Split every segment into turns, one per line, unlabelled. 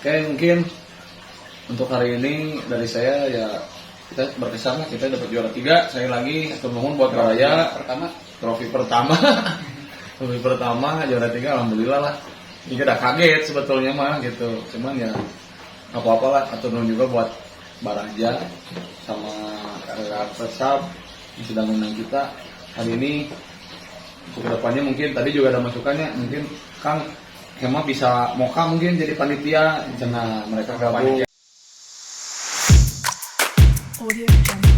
Oke, mungkin untuk hari ini dari saya ya kita berkesan kita dapat juara 3 sekali lagi. Atur nuhun buat Baraya trofi pertama trofi pertama juara 3, alhamdulillah lah. Ini udah kaget sebetulnya mah gitu, cuman ya apa-apa lah. Atur nuhun juga buat Baraja sama Persab yang sudah menang kita hari ini. Untuk kedepannya mungkin tadi juga ada masukannya, mungkin Kang Hema bisa Moka mungkin jadi panitia, karena mereka gabung.
Audio Jungle.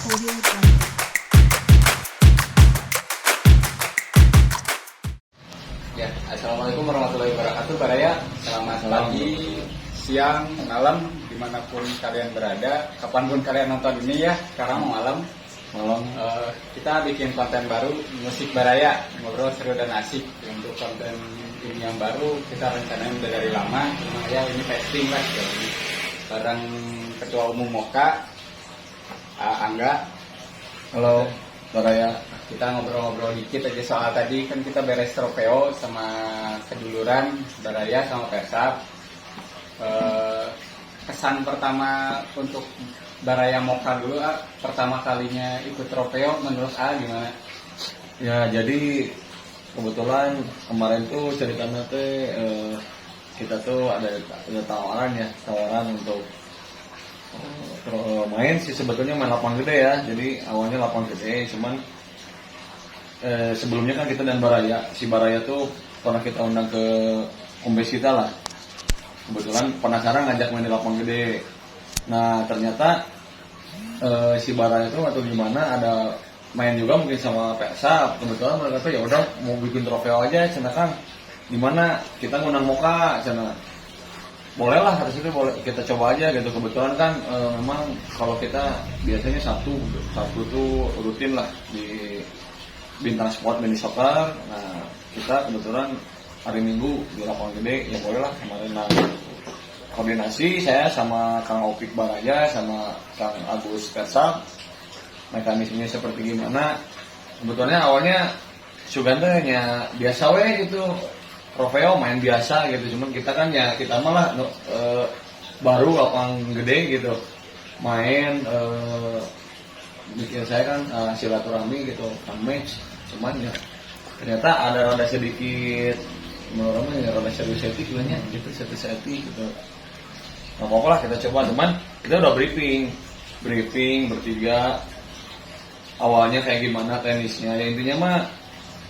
Audio Jungle.
Ya, assalamualaikum warahmatullahi wabarakatuh, Baraya. Selamat pagi, siang, malam, dimanapun kalian berada, kapanpun kalian nonton ini ya. Sekarang malam. Kita bikin konten baru, musik Baraya, ngobrol seru dan asik. Untuk konten ini yang baru kita rencanain udah dari lama, cuma ya ini testing lah. Jadi, bareng Ketua Umum Moka, Angga.
Halo Baraya.
Kita ngobrol-ngobrol dikit aja soal tadi kan kita beres trofeo sama keduluran Baraya sama Persab. Kesan pertama untuk Baraya Moka dulu, pertama kalinya ikut trofeo menurut gimana?
Ya jadi kebetulan kemarin tuh ceritanya teh kita tuh ada tawaran untuk main sih, sebetulnya main lapangan gede ya. Jadi awalnya lapangan gede, cuman sebelumnya kan kita dan Baraya, si Baraya tuh pernah kita undang ke kombes kita lah. Kebetulan penasaran ngajak main di lapangan gede. Nah ternyata si Baraya tuh atau gimana ada main juga mungkin sama Persab. Kebetulan mereka tuh ya udah mau bikin trofeo aja, cina kan gimana kita ngundang Moka, cina boleh lah, harus itu boleh kita coba aja gitu. Kebetulan kan memang kalau kita biasanya Sabtu tuh rutin lah di Bintang Sport Mini Soccer. Nah kita kebetulan hari Minggu di lapangan gede, ya boleh lah. Kemarin koordinasi saya sama Kang Opik Baraja sama Kang Agus Persab, mekanismenya seperti gimana. Kebetulannya awalnya Sugandanya biasa gitu, trofeo main biasa gitu. Cuman kita kan ya kita malah baru lapangan gede gitu main, bikin saya kan silaturahmi gitu, fun match. Cuman ya ternyata ada sedikit menurutnya rada seti gitu, seti gitu. Nggak apa-apa lah kita coba. Cuman kita udah briefing bertiga awalnya kayak gimana tenisnya ya. Intinya mah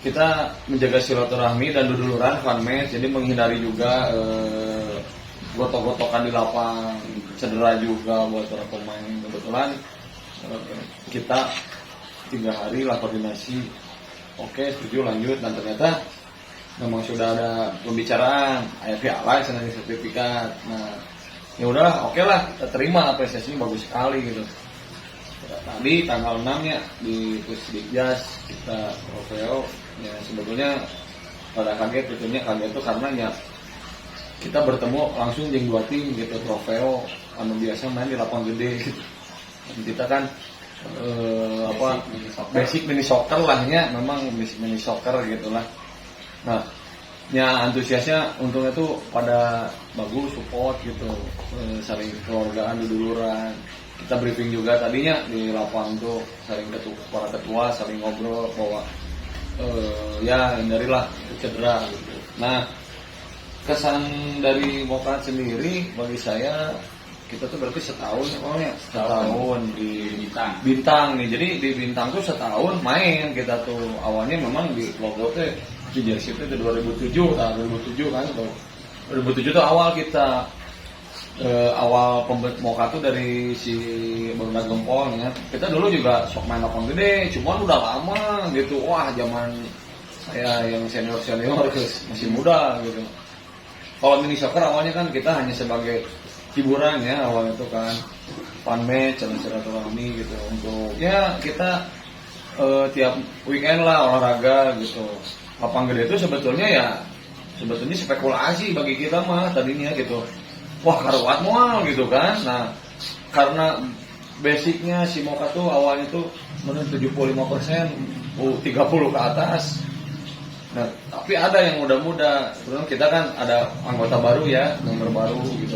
kita menjaga silaturahmi dan duduluran fun match, jadi menghindari juga gotok-gotokan di lapang, cedera juga buat para pemain. Kebetulan kita 3 hari lah koordinasi, oke setuju lanjut. Dan ternyata memang sudah ada pembicaraan piala senang sertifikat. Nah ya udah oke lah, kita terima apresiasinya bagus sekali gitu. Tadi tanggal 6 ya di Pusdikjas kita trofeo ya. Sebetulnya pada kaget, tentunya kaget itu karena ya kita bertemu langsung jeung 2 tim gitu, trofeo anu biasa main di lapangan gede gitu. Dan kita kan basic mini soccer lah ya, memang mini soccer gitulah. Nah ya antusiasnya untungnya tuh pada bagus, support gitu, saling keluargaan, duduluran. Kita briefing juga tadinya di lapangan tuh, saling para ketua saling ngobrol bahwa ya hindarilah cedera gitu. Nah kesan dari Moka sendiri bagi saya, kita tuh berarti setahun di Bintang nih. Jadi di Bintang tuh setahun main kita tuh. Awalnya memang di logo tuh di jersey itu 2007 kan tuh. 2007 tuh awal kita awal Moka tuh dari si Bunda Gempol ya. Kita dulu juga sok main lapangan gede, cuman udah lama gitu. Wah zaman saya yang senior masih muda gitu. Kalau mini soccer awalnya kan kita hanya sebagai hiburan ya awal itu kan, fun match, silaturahmi gitu. Untuk ya kita tiap weekend lah olahraga gitu. Lapangan gede itu sebetulnya spekulasi bagi kita mah tadinya gitu. Wah karuat mual gitu kan. Nah karena basicnya si Moka tuh awalnya tuh menurut 75%, 30 ke atas. Nah, tapi ada yang muda-muda. Terus kita kan ada anggota baru ya, member baru gitu.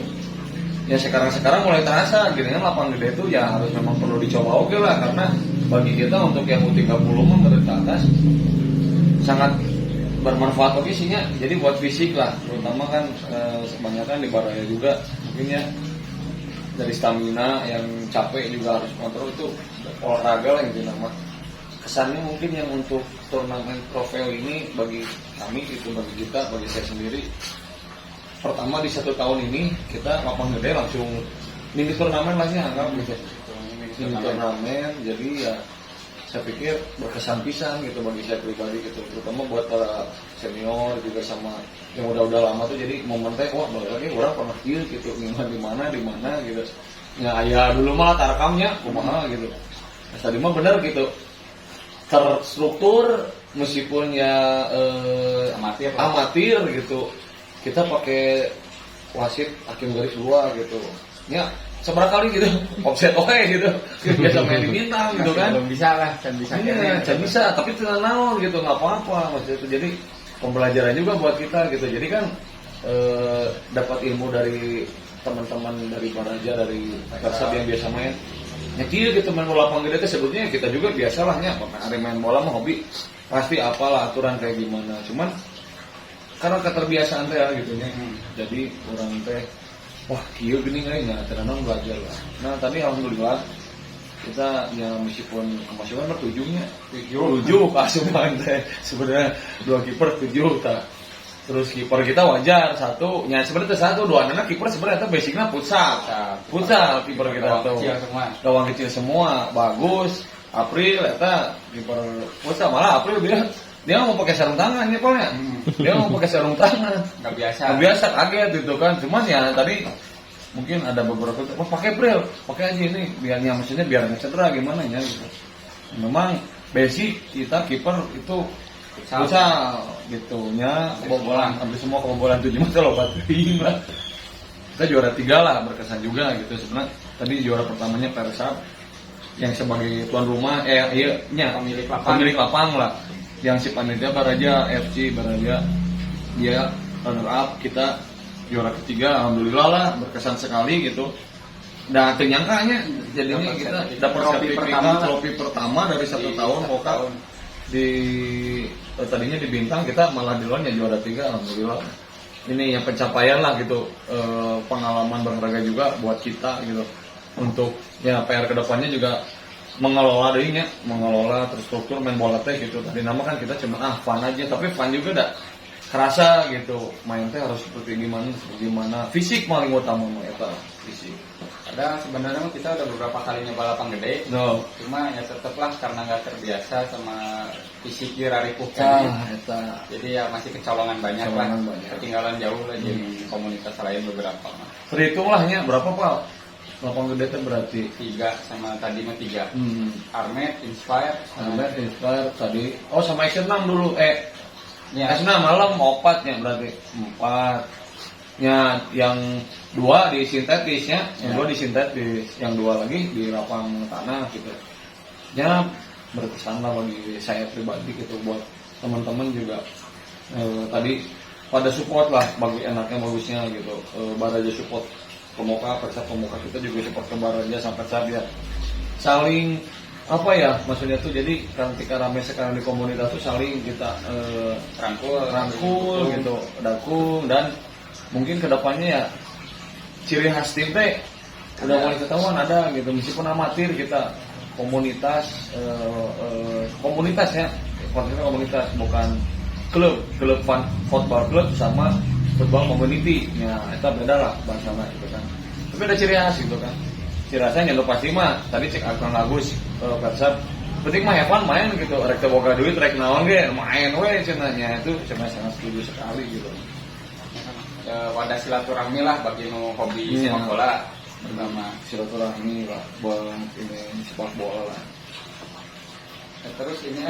Ya sekarang mulai terasa, gitu kan lapangan gede itu ya harus memang perlu dicoba oke lah, karena bagi kita untuk yang U30 menurut ke atas sangat bermanfaat oke sihnya. Jadi buat fisik lah, terutama kan kebanyakan di Baraya juga mungkin ya dari stamina yang capek juga harus kontrol, itu olahraga lah gitu nama. Kesannya mungkin yang untuk turnamen trofeo ini bagi kami itu, bagi kita, bagi saya sendiri, pertama di 1 tahun ini kita lapangan gede langsung mini turnamen lah ya, anggap gitu. Mini turnamen, jadi ya saya pikir berkesan pisan gitu bagi saya pribadi gitu, terutama buat para senior juga sama yang udah lama tuh, jadi momen teh wah lagi orang pernah kieu gitu, di mana gitu. Ya ayah dulu malah tarekamnya kumaha gitu. Nah, tadi mah bener gitu. Terstruktur meskipun ya amatir gitu. Kita pakai wasit hakim garis 2 gitu. Ya seberapa kali gitu, offset oke gitu. Biasa main di bintang gitu kan.
Belum bisa lah, can bisa.
Iya, can bisa, tapi tidak naon gitu, nggak apa-apa maksudnya itu. Jadi pembelajaran juga buat kita gitu. Jadi kan dapat ilmu dari teman-teman dari Baraja, dari Persab yang biasa main. Ya gitu main bola lapangan gede itu sebetulnya kita juga biasalahnya, karena ada main bola mah hobi pasti apalah aturan kayak gimana. Cuman karena keterbiasaan teh ya gitu ya. Jadi orang teh wah kieu geuning euy nya ternyata belajar lah. Nah, tadi alhamdulillah kita ya meskipun kemasukan bertujuhnya 7 asupan teh sebenarnya 2 kiper 7 ta. Terus kiper kita wajar 1, nya sebenarnya 1 2 anak kiper sebenarnya basicnya futsal kiper kita tuh. Gawang kecil semua, bagus. April eta kiper futsal, malah April dia mau pakai sarung tangan ya Pak ya. Dia mau pakai sarung tangan.
Enggak biasa
Kaget gitu kan. Cuman ya tadi mungkin ada beberapa pakai April, pakai aja ini biarnya maksudnya biar nggak cedera gimana ya gitu. Memang basic kita kiper itu futsal gitu nya, kebobolan hampir semua kebobolan 7 mata lompat lah. Kita juara 3 lah, berkesan juga gitu sebenarnya. Tadi juara pertamanya Persab yang sebagai tuan rumah pemilik lapang lah. Yang si panitia Baraja FC Baraja dia runner up, kita juara ketiga, alhamdulillah lah, berkesan sekali gitu. Dan ternyangkanya jadinya kita dapat trofi pertama dari 1 tahun Moka di tadinya di bintang, kita malah di luarnya juara 3, alhamdulillah. Ini yang pencapaian lah gitu, pengalaman berharga juga buat kita gitu. Untuk ya PR kedepannya juga mengelola terstruktur main bola teh gitu. Tadi nama kan kita cuma fun aja, tapi fun juga dah kerasa gitu, main teh harus seperti gimana, fisik paling utama mah eta fisik.
Ada sebenarnya kita udah beberapa kali nyoba lapang gede, cuma ya tetaplah karena nggak terbiasa sama fisik raripuh kan. Jadi ya masih kecolongan banyak. Ketinggalan jauh lah jadi komunitas lain beberapa.
Terhitung lah ya berapa Pak? Lapang gede itu berarti
3 sama tadi mah 3. Armet, Inspire
tadi. Oh sama Action 6 dulu.
Ya.
Action 6 malam 4 nya berarti 4. Ya yang 2 di sintetisnya, yang 2 di sintetis, yang 2 lagi di lapang tanah gitu. Ya berkesan lah bagi saya pribadi gitu, buat teman-teman juga. Tadi pada support lah, bagi enaknya bagusnya gitu. Baraja support Pemoka, Persab Pemoka kita juga support ke Baraja sampai saat ya saling apa ya maksudnya tuh, jadi ketika rame sekarang di komunitas tuh saling kita rangkul gitu, dakung, dan mungkin kedepannya ya ciri khas tim teh udah mulai ketahuan ada gitu, meskipun amatir kita komunitas ya konsepnya komunitas, bukan klub football klub sama football community, ya itu beda lah bahasanya gitu kan. Tapi ada ciri khas gitu kan. Ciri khasnya jangan pasti mah tadi cek Akang Agus Persab. Penting mah Evan main gitu, rek teu boga duit rek naon ge main we cenanya, itu cenah sangat setuju sekali gitu.
Wadah silaturahmi lah bagi nu hobi sepak bola, pertama
silaturahmi lah buat ini sepak bola lah.
Terus ini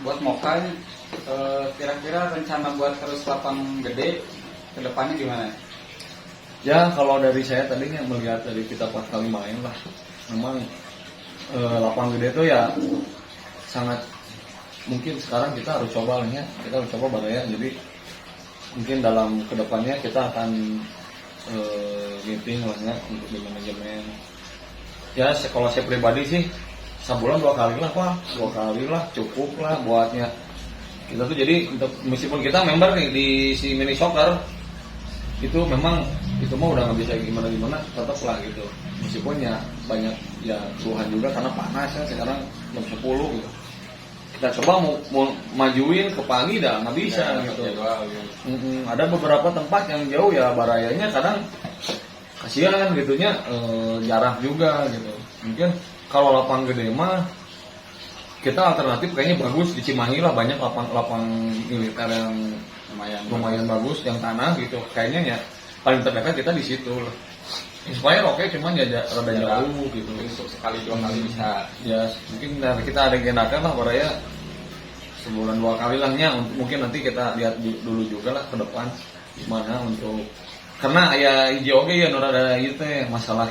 buat Moka kira-kira rencana buat terus lapang gede ke depannya gimana?
Ya kalau dari saya tadinya melihat dari kita 4 kali main lah, memang lapangan gede itu ya sangat mungkin sekarang kita harus coba lah ya, kita harus coba Baraya. Jadi mungkin dalam kedepannya kita akan meeting lah ya untuk di manajemen. Ya kalau saya pribadi sih sebulan 2 kali lah Pak, 2 kali lah cukup lah buatnya. Kita tuh jadi untuk meskipun kita member nih di si mini soccer itu memang itu mah udah nggak bisa gimana tetap lah gitu. Meskipun ya banyak ya keluhan juga karena panas ya sekarang jam 10 gitu. Kita coba mau majuin ke pagi dah nggak bisa
Ya,
gitu.
ya.
Ada beberapa tempat yang jauh ya Barayanya kadang kasihan gitunya jarak juga gitu. Mungkin kalau lapang gede mah kita alternatif kayaknya bagus di Cimahi lah, banyak lapang militer yang lumayan bagus yang tanah gitu. Kayaknya ya paling terdekat kita di situ lah. Inspire oke, cuman ya rada jauh gitu.
Untuk sekali 2 kali bisa.
Ya mungkin dari kita ada gendakan lah Baraya sebulan 2 kali lah nya. Mungkin nanti kita lihat dulu juga lah ke depan gimana untuk karena ya hijau oke ya rada itu teh masalah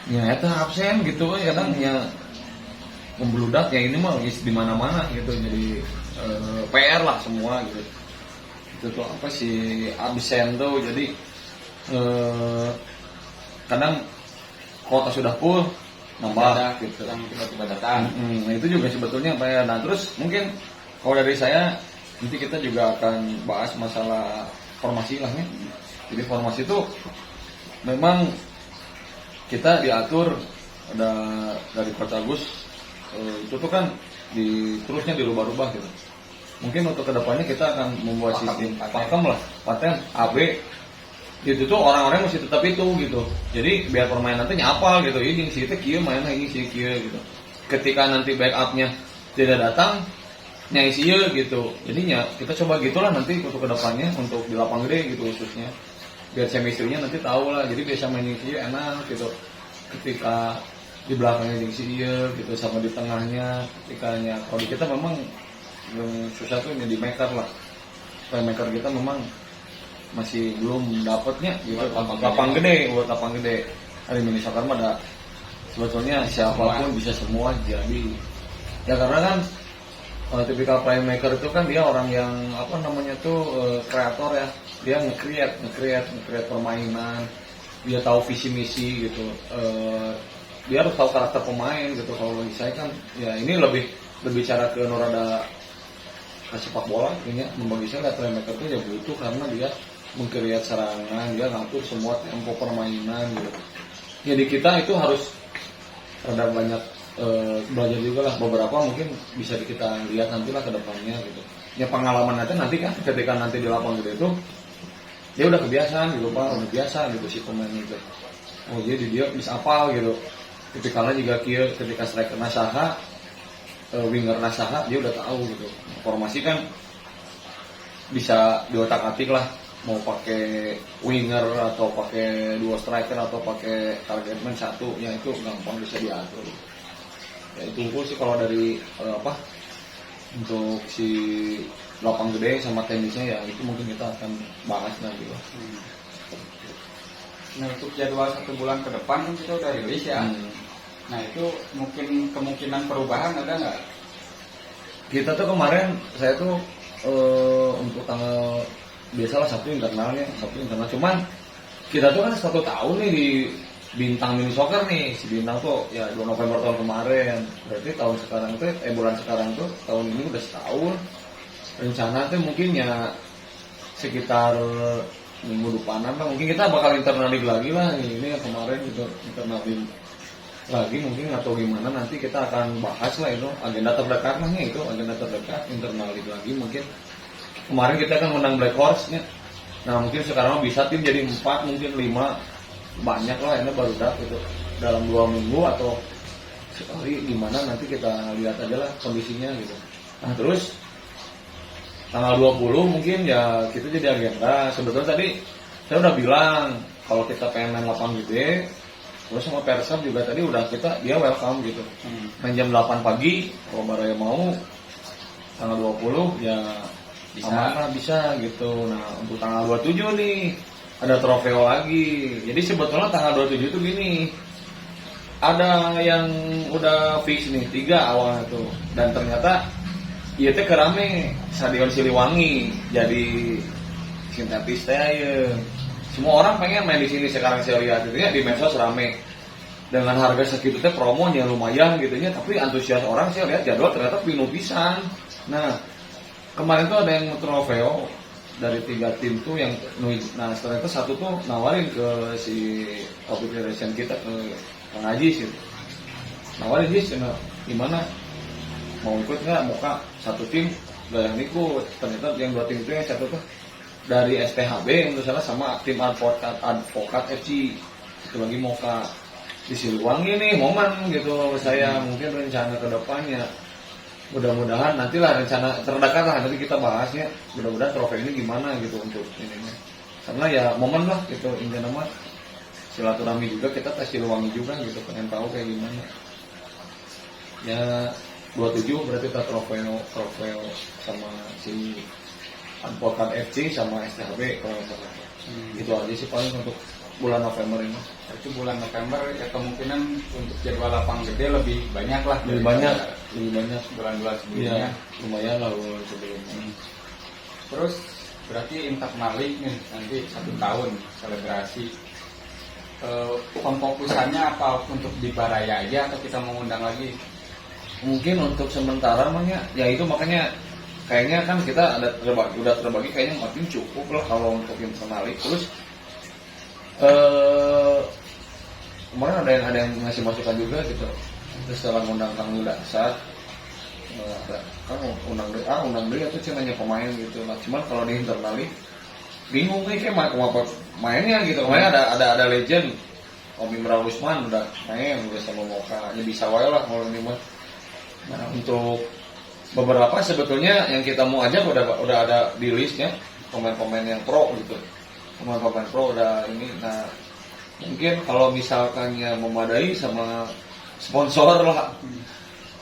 ya itu absen gitu kadang ya membludak ya ini mah di mana-mana gitu jadi PR lah semua gitu. Itu tuh apa sih absen tuh jadi kadang kota sudah full nambah gitu.
Yang tiba-tiba datang.
Nah itu juga sebetulnya apa ya. Nah terus mungkin kalau dari saya nanti kita juga akan bahas masalah formasi lah ya. Jadi formasi itu memang kita diatur ada dari Coach Agus itu tuh kan terusnya dirubah-rubah gitu. Mungkin untuk kedepannya kita akan membuat sistem paten AB gitu tuh orang-orang masih tetap itu gitu. Jadi biar permainan nanti nyapal gitu. Ini si itu kieu main lagi si kieu gitu. Ketika nanti backupnya tidak datang nyai sieu gitu. Jadinya kita coba gitulah nanti untuk kedepannya untuk di lapang gede gitu khususnya. Biar chemistry-nya nanti tahu lah. Jadi biasa main sieu enak gitu. Ketika di belakangnya jeung si ieu gitu sama di tengahnya ketikanya kalau di kita memang yang susah tuh di maker lah. Playmaker kita memang masih belum dapatnya gitu lapang gede buat lapang gede. Hari mini soccer mah ada sebetulnya siapapun bisa semua jadi. Ya karena kan tipikal playmaker itu kan dia orang yang apa namanya tuh kreator ya. Dia nge-create permainan. Dia tahu visi misi gitu. Dia harus tahu karakter pemain gitu. Kalau bagi saya kan ya ini lebih cara ke norada sepak bola ini membagi saya lihat playmaker itu ya butuh karena dia meng-create serangan, dia ngatur semua tempo permainan gitu. Jadi kita itu harus rada banyak belajar juga lah beberapa mungkin bisa kita lihat nantilah ke depannya gitu. Ya pengalaman nanti kan ketika nanti di lapang gede itu dia udah kebiasaan gitu Pak, udah biasa gitu si pemain itu. Oh jadi dia bisa apal gitu. Tipikalnya juga ketika striker nasaha, winger nasaha dia udah tahu gitu. Formasi kan bisa diotak-atik lah mau pakai winger atau pakai 2 striker atau pakai target man 1 ya itu gampang bisa diatur. Ya itu sih kalau dari untuk si lapang gede sama tenisnya ya itu mungkin kita akan bahas nanti lah.
Nah untuk jadwal 1 bulan ke depan kan kita udah rilis ya. Nah itu mungkin kemungkinan perubahan ada nggak?
Kita tuh kemarin saya tuh untuk tanggal biasalah Sabtu internal cuman kita tuh kan 1 tahun nih di bintang mini soccer nih si bintang tuh ya 2 November tahun kemarin berarti tahun sekarang tuh bulan sekarang tuh tahun ini udah setahun. Rencana tuh mungkin ya sekitar minggu depanan lah mungkin kita bakal internal lagi lah ini yang kemarin juga internal lagi mungkin atau gimana nanti kita akan bahas lah itu agenda terdekat lah itu agenda terdekat internal lagi mungkin kemarin kita kan menang Black Horse nya. Nah mungkin sekarang bisa tim jadi 4 mungkin 5 banyak lah ini baru gitu dalam 2 minggu atau sekali gimana nanti kita lihat aja lah kondisinya gitu. Nah terus tanggal 20 mungkin ya kita jadi agenda. Sebetulnya tadi saya udah bilang kalau kita pengen main lapang gede terus sama Persib juga tadi udah dia welcome gitu. Main jam 8 pagi kalau Baraya mau tanggal 20 ya bisa gitu. Nah untuk tanggal 27 nih ada trofeo lagi. Jadi sebetulnya tanggal 27 itu gini ada yang udah fix nih 3 awalnya tuh, dan ternyata iya teh kerame Stadion Siliwangi jadi sintetis teh ya. Semua orang pengen main di sini sekarang saya lihat gitu ya, di medsos rame dengan harga segitu teh promonya lumayan gitu ya, tapi antusias orang saya lihat jadwal ternyata penuh pisan. Nah kemarin tuh ada yang trofeo dari 3 tim tuh yang nah setelah itu satu tuh nawarin ke si Federation kita ke Kang Haji sih, nawarin sih gimana mau ikut nggak, mau kak satu tim gak yang ikut. Ternyata yang 2 tim itu yang satu tuh dari STHB untuk salah sama tim advokat FC, itu lagi mau kak di Siliwangi nih momen gitu. Saya mungkin rencana ke depannya mudah-mudahan nantilah rencana terdekat lah nanti kita bahasnya, mudah-mudahan trofei ini gimana gitu untuk ininya, karena ya momen lah gitu intinya mah silaturahmi juga, kita tes Siliwangi juga gitu, pengen tahu kayak gimana ya. 27 berarti kita trofeo sama si advokat FC sama STHB kalau nggak salah. Itu aja sih paling untuk bulan November ini.
Itu bulan November ya kemungkinan untuk jadwal lapang gede lebih banyak lah.
Lebih banyak
bulan-bulan sebelumnya.
Ya, lumayan lah bulan sebelumnya.
Terus berarti internal league nih nanti 1 tahun selebrasi. Pemfokusannya apa untuk di Baraya aja atau kita mengundang lagi?
Mungkin untuk sementara mah ya itu makanya kayaknya kan kita udah terbagi kayaknya makin cukup lah kalau untuk internal league. Terus kemarin ada yang ngasih masukan juga gitu, terus setelah undang Kang Dasar kan undang dia tuh cenanya pemain gitu lah. Cuman kalau di internal league bingung nih kayak apa mainnya gitu. Kemarin ada legend Om Imran Usman udah main udah sama Moka, ya bisa wae lah kalau ini mah. Nah untuk beberapa sebetulnya yang kita mau ajak udah ada di listnya pemain-pemain yang pro gitu, pemain-pemain pro udah ini. Nah mungkin kalau misalkannya memadai sama sponsor lah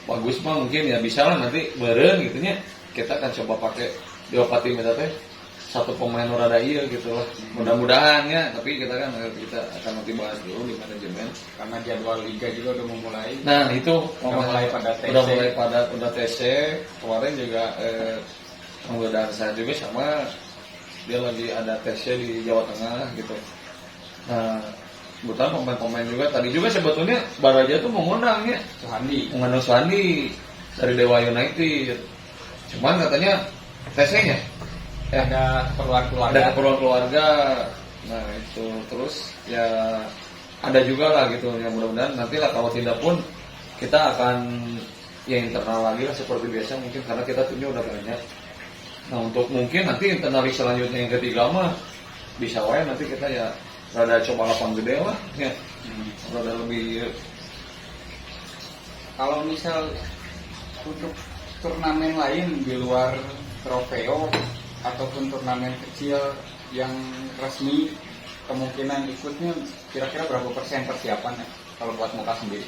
bagus mah mungkin ya bisa lah nanti beren gitunya kita akan coba pakai di Opati Meta teh satu pemain rada iya gitu lah, mudah-mudahan ya. Tapi kita akan nanti bahas dulu di manajemen
karena jadwal liga juga udah memulai.
Nah itu
udah mulai pada
TC kemarin juga mudah-mudahan saya juga sama dia lagi ada TC di Jawa Tengah gitu. Nah kebetulan pemain-pemain juga tadi juga sebetulnya Baraja tuh mengundang Suhandi dari Dewa United, cuman katanya TC-nya
ada
keperluan keluarga. Nah itu terus ya ada juga lah gitu ya, mudah-mudahan nanti lah kalau tidak pun kita akan ya internal lagi lah seperti biasa mungkin karena kita timnya udah banyak. Nah untuk mungkin nanti internal selanjutnya yang ketiga mah bisa wae nanti kita ya rada coba lapang gede lah ya, rada lebih.
Kalau misal untuk turnamen lain di luar trofeo ataupun turnamen kecil yang resmi kemungkinan ikutnya kira-kira berapa persen persiapan ya kalau buat Moka sendiri?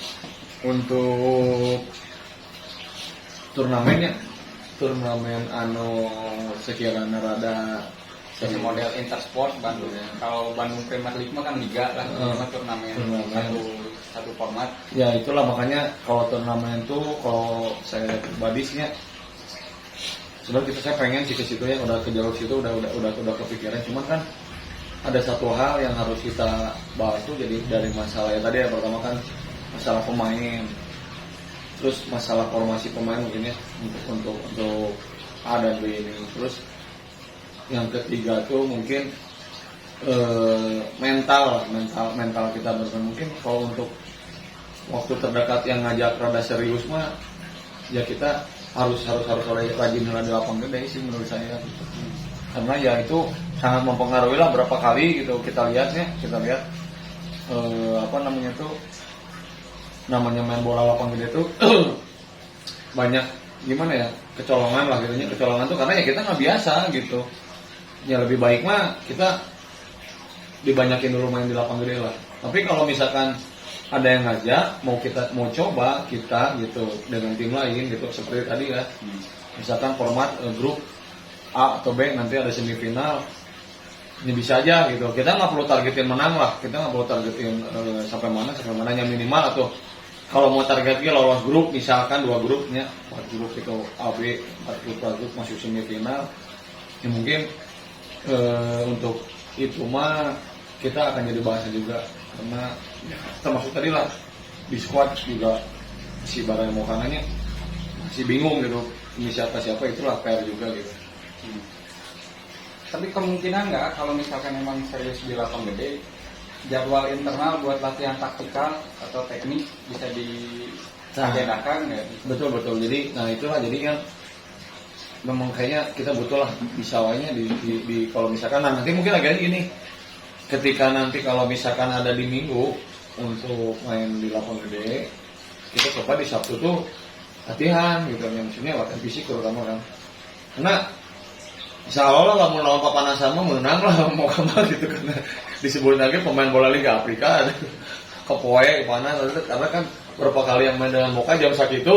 Untuk turnamen sekiranya rada
jadi model Intersport Bandung. Kalau Bandung Premier League mah kan liga lah, turnamen satu format.
Ya itulah makanya kalau turnamen itu kalau saya pribadinya sebenarnya saya pengen sih ke situ ya, udah ke jalur situ udah kepikiran. Cuman kan ada satu hal yang harus kita bahas tuh, jadi dari masalah yang tadi ya, pertama kan masalah pemain, terus masalah formasi pemain mungkin ya untuk A dan B ini. Terus yang ketiga tuh mungkin mental kita bermain. Mungkin kalau untuk waktu terdekat yang ngajak rada serius mah ya kita harus rajin di lapang gede sih menurut saya gitu. Karena ya itu sangat mempengaruhi lah berapa kali gitu kita lihat namanya main bola lapang gede tuh banyak gimana ya kecolongan lah gitu, kecolongan tuh karena ya kita nggak biasa gitu. Ya lebih baik mah kita dibanyakin dulu main di lapang gede lah. Tapi kalau misalkan ada yang ngajak mau coba kita gitu dengan tim lain gitu seperti tadi ya, misalkan format grup A atau B nanti ada semifinal ini bisa aja gitu. Kita nggak perlu targetin menang lah, kita nggak perlu targetin sampai mana yang minimal, atau kalau mau targetnya lolos grup, misalkan 2 grupnya, 4 grup itu AB, 4 grup masuk semifinal, ya mungkin untuk itu mah kita akan jadi bahasan juga, karena ya, termasuk tadi lah di squad juga si Baraya Mokananya masih bingung gitu, ini siapa itulah PR juga gitu.
Tapi kemungkinan nggak kalau misalkan emang serius di lapang gede, jadwal internal buat latihan taktikal atau teknik bisa diagendakan nggak?
Betul. Jadi, nah itulah jadi kan memang kayaknya kita butuh lah bisawanya di kalau misalkan nanti mungkin agaknya gini, ketika nanti kalau misalkan ada di minggu untuk main di lapang gede, kita coba di Sabtu tuh latihan gitu, yang maksudnya latihan fisik terutama kan, karena insya Allah lah mau lawan papanan sama menang lah mau kamu gitu, karena disebut lagi pemain bola Liga Afrika ke poe mana, karena kan berapa kali yang main dengan Moka jam sakit itu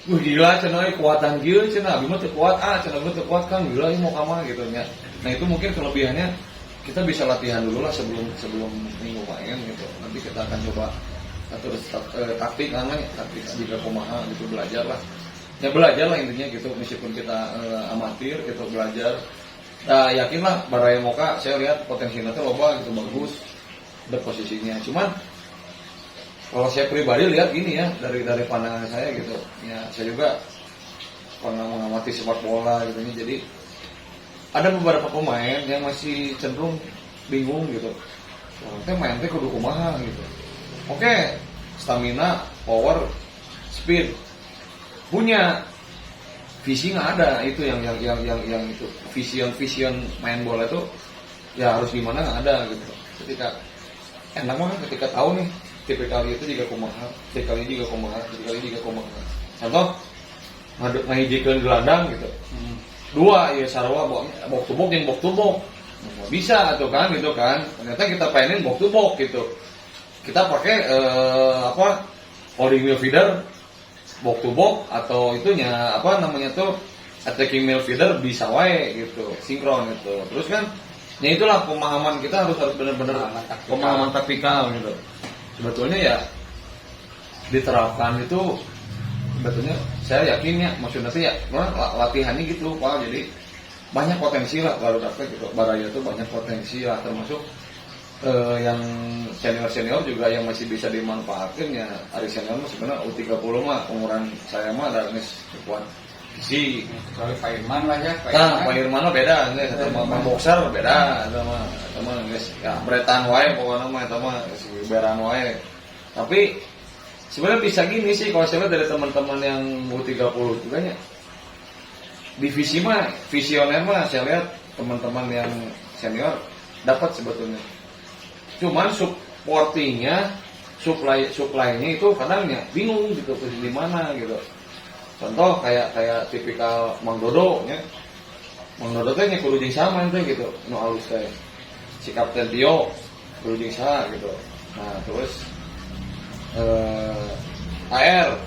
gila cenah kuatan gila cenah abi mah teu kuat cenah mah teu kuat kan gila ini Moka mah gitu nya. Nah itu mungkin kelebihannya kita bisa latihan dulu lah sebelum minggu main gitu, nanti kita akan coba atur taktik juga kumaha gitu, belajar lah intinya gitu, meskipun kita amatir gitu belajar. Nah yakinlah Baraya Moka saya lihat potensinya tuh loba gitu, bagus ada posisinya. Cuman kalau saya pribadi lihat gini ya, dari pandangan saya gitu ya, saya juga pernah mengamati sepak bola gitu, jadi ada beberapa pemain yang masih cenderung bingung gitu, main teh kudu kumaha gitu. Oke, stamina, power, speed punya, visi nggak ada, itu yang itu vision main bola itu ya harus gimana nggak ada gitu. Ketika enak banget ketika tahu nih tipe kali itu juga kumaha, tipe kali juga kumaha. Contoh ngahijikeun gelandang gitu, 2 ya sarua bok to bok yang bok to bok bisa atau kan gitu kan, ternyata kita pengenin bok to bok gitu, kita pakai holding midfielder box to box atau itunya apa namanya tuh attacking midfielder bisa wae gitu, sinkron gitu. Terus kan ya itulah pemahaman kita harus benar-benar pemahaman taktikal gitu. Sebetulnya ya diterapkan itu sebetulnya saya yakin ya, maksudnya sih ya latihannya gitu Pak. Jadi banyak potensi lah baru dapat gitu. Baraya tuh banyak potensi lah, termasuk yang senior juga yang masih bisa dimanfaatkan ya. Ari senior mah sebenarnya U30 mah umuran saya mah ada kuat visi.
Kecuali Pak Irman lah ya.
Pak Irman mah beda, nggak sama boxer beda, sama guys. Ya beretan wae pokoknya mah itu mah beran wae. Tapi sebenarnya bisa gini sih kalau saya lihat dari teman-teman yang U30 juga ya. Divisi mah visioner mah saya lihat teman-teman yang senior dapat sebetulnya. Cuman supportingnya, supply-nya itu kadangnya bingung gitu di mana gitu. Contoh kayak tipikal Mang Dodo nya. Mang Dodo teh nya kudu jeung sama teh gitu. Nu alus teh. Si Kapten Tio kudu jeung saha gitu. Nah, terus AR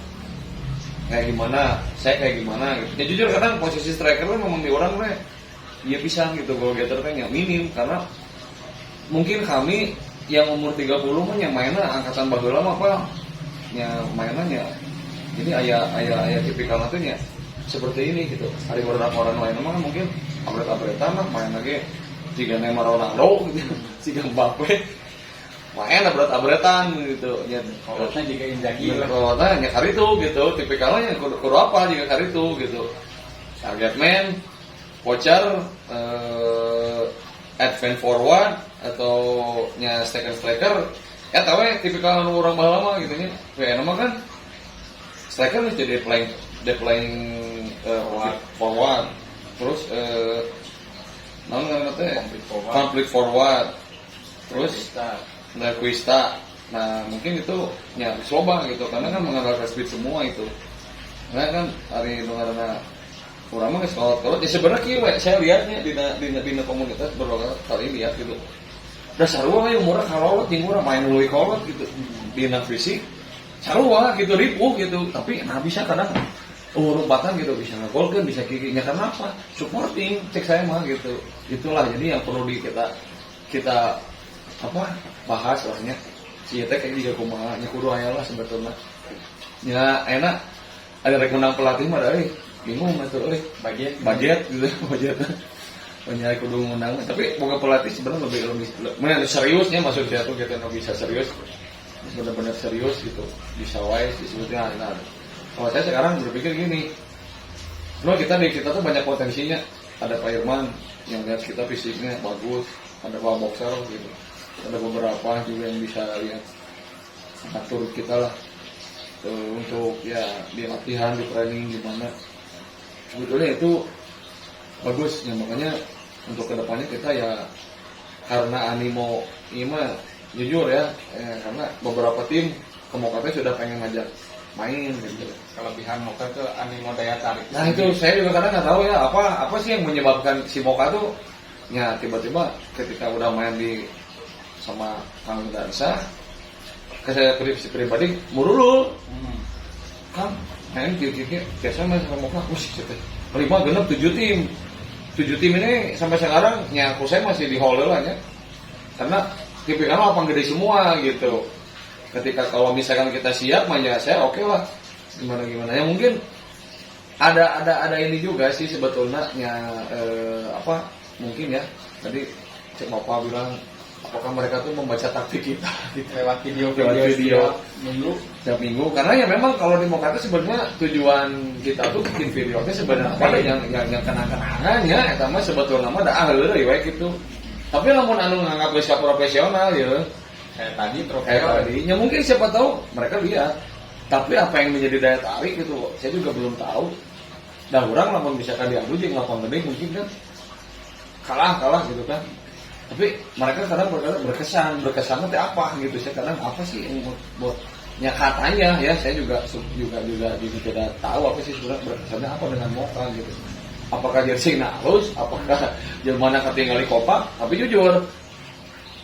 kayak gimana, saya kayak gimana gitu. Ya jujur kadang posisi striker memang di orang teh dia bisa gitu, goal getter teh nya minim karena mungkin kami yang umur 30 mah yang mainnya angkatan baheula mah apa nya mainannya. Jadi aya tipikal nantinya seperti ini gitu. Hari orang lain mah mungkin abret-abretan lah main lagi jika Neymar Ronaldo gitu, jika Mbappe main abret-abretan gitu. Ya
kolotnya jika Inzaghi lah.
Kolotnya nya karitu gitu, tipikalnya kudu apa jika karitu gitu. Target man, voucher, advance forward atau nya striker ya tahu ya tipikal orang lama gitu nya. Kayak nama kan striker harus jadi playing forward. Terus complete forward. Terus Quista. Nah, mungkin itu ya sloba gitu karena kan mengandalkan speed semua itu. Nah kan hari ngarana urang mah geus kolot-kolot. Ya sebenarnya kieu saya lihatnya dina komunitas beberapa kali lihat gitu. Da sarua we umurna kalolot jeung urang main leuwih kolot gitu. Dina fisik sarua gitu ripuh gitu, tapi nah bisa kadang umur 4-an gitu bisa ngegolkeun, bisa kikinya karena apa? Supporting cek saya mah gitu. Itulah jadi yang perlu kita kita bahas lahnya si eta kayak juga kumaha nya kudu aya lah sebetulnya ya enak ada rek menang pelatih mah euy bingung atuh euy budget gitu budget banyak kudu menang tapi boga pelatih sebenarnya lebih seriusnya maksudnya tuh kita bisa serius benar-benar serius gitu bisa wae disebutnya nah kalau saya sekarang berpikir gini kita tuh banyak potensinya ada Pak Irman yang lihat kita fisiknya bagus ada Pak Boxer gitu ada beberapa juga yang bisa lihat atur kita lah untuk ya di latihan di training gimana sebetulnya itu bagus ya makanya untuk kedepannya kita ya karena animo ima jujur ya karena beberapa tim ke Moka sudah pengen ngajak main gitu.
Kelebihan Moka itu animo daya tarik.
Nah itu saya juga kadang nggak tahu ya apa sih yang menyebabkan si Moka tuh ya tiba-tiba ketika udah main di sama Kang Dansa ke saya pribadi murulul kan main kira-kira biasa main sama Moka usik gitu 5 genep 7 tim ini sampai sekarang ya aku saya masih di hall lah ya karena TPK lapang gede semua gitu ketika kalau misalkan kita siap ya saya oke lah gimana ya mungkin ada ini juga sih sebetulnya ya mungkin ya tadi Cek Bapak bilang apakah mereka tuh membaca taktik kita gitu.
Lewat video
setiap minggu karena ya memang kalau di Moka itu sebenarnya tujuan kita tuh bikin videonya sebenarnya apa yang kenang-kenangan ya eta mah sebetulnya mah da ahli we gitu tapi lamun anu nganggap geus profesional ya
kayak tadi
ya mungkin siapa tahu mereka lihat tapi apa yang menjadi daya tarik gitu saya juga belum tahu dan orang lamun misalkan diadu jeung lapang gede mungkin kan kalah gitu kan tapi mereka kadang berkesan itu apa gitu saya kadang apa sih yang buatnya katanya ya saya juga tidak tahu apa sih sebenarnya berkesannya apa dengan Moka gitu apakah jersey halus apakah Jerman ketinggalan kopak tapi jujur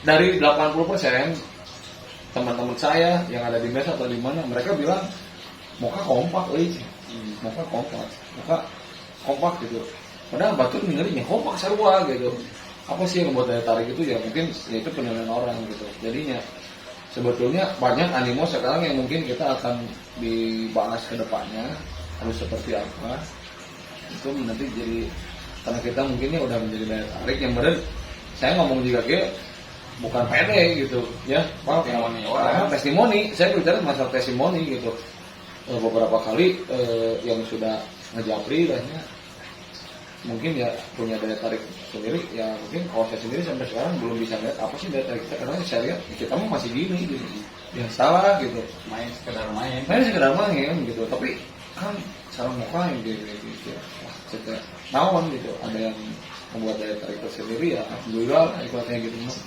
dari 80% teman-teman saya yang ada di mes atau di mana mereka bilang Moka kompak Moka kompak gitu padahal batu ngerinya kompak sarua gitu apa sih yang membuat daya tarik itu ya mungkin ya itu penilaian orang gitu jadinya sebetulnya banyak animo sekarang yang mungkin kita akan dibahas ke depannya harus seperti apa itu nanti jadi karena kita mungkinnya udah menjadi daya tarik yang benar saya ngomong juga bukan pede gitu ya testimoni saya bicara masalah testimoni gitu beberapa kali yang sudah ngejapri lahnya mungkin ya punya daya tarik sendiri ya mungkin kalau saya sendiri sampai sekarang belum bisa lihat apa sih daya tarik kita karena saya lihat kita mah masih gini gitu ya salah gitu
main sekedar
main gitu tapi kan cara Moka gitu wah kita naon gitu ada yang membuat daya tarik tersendiri ya alhamdulillah ikutnya gitu mah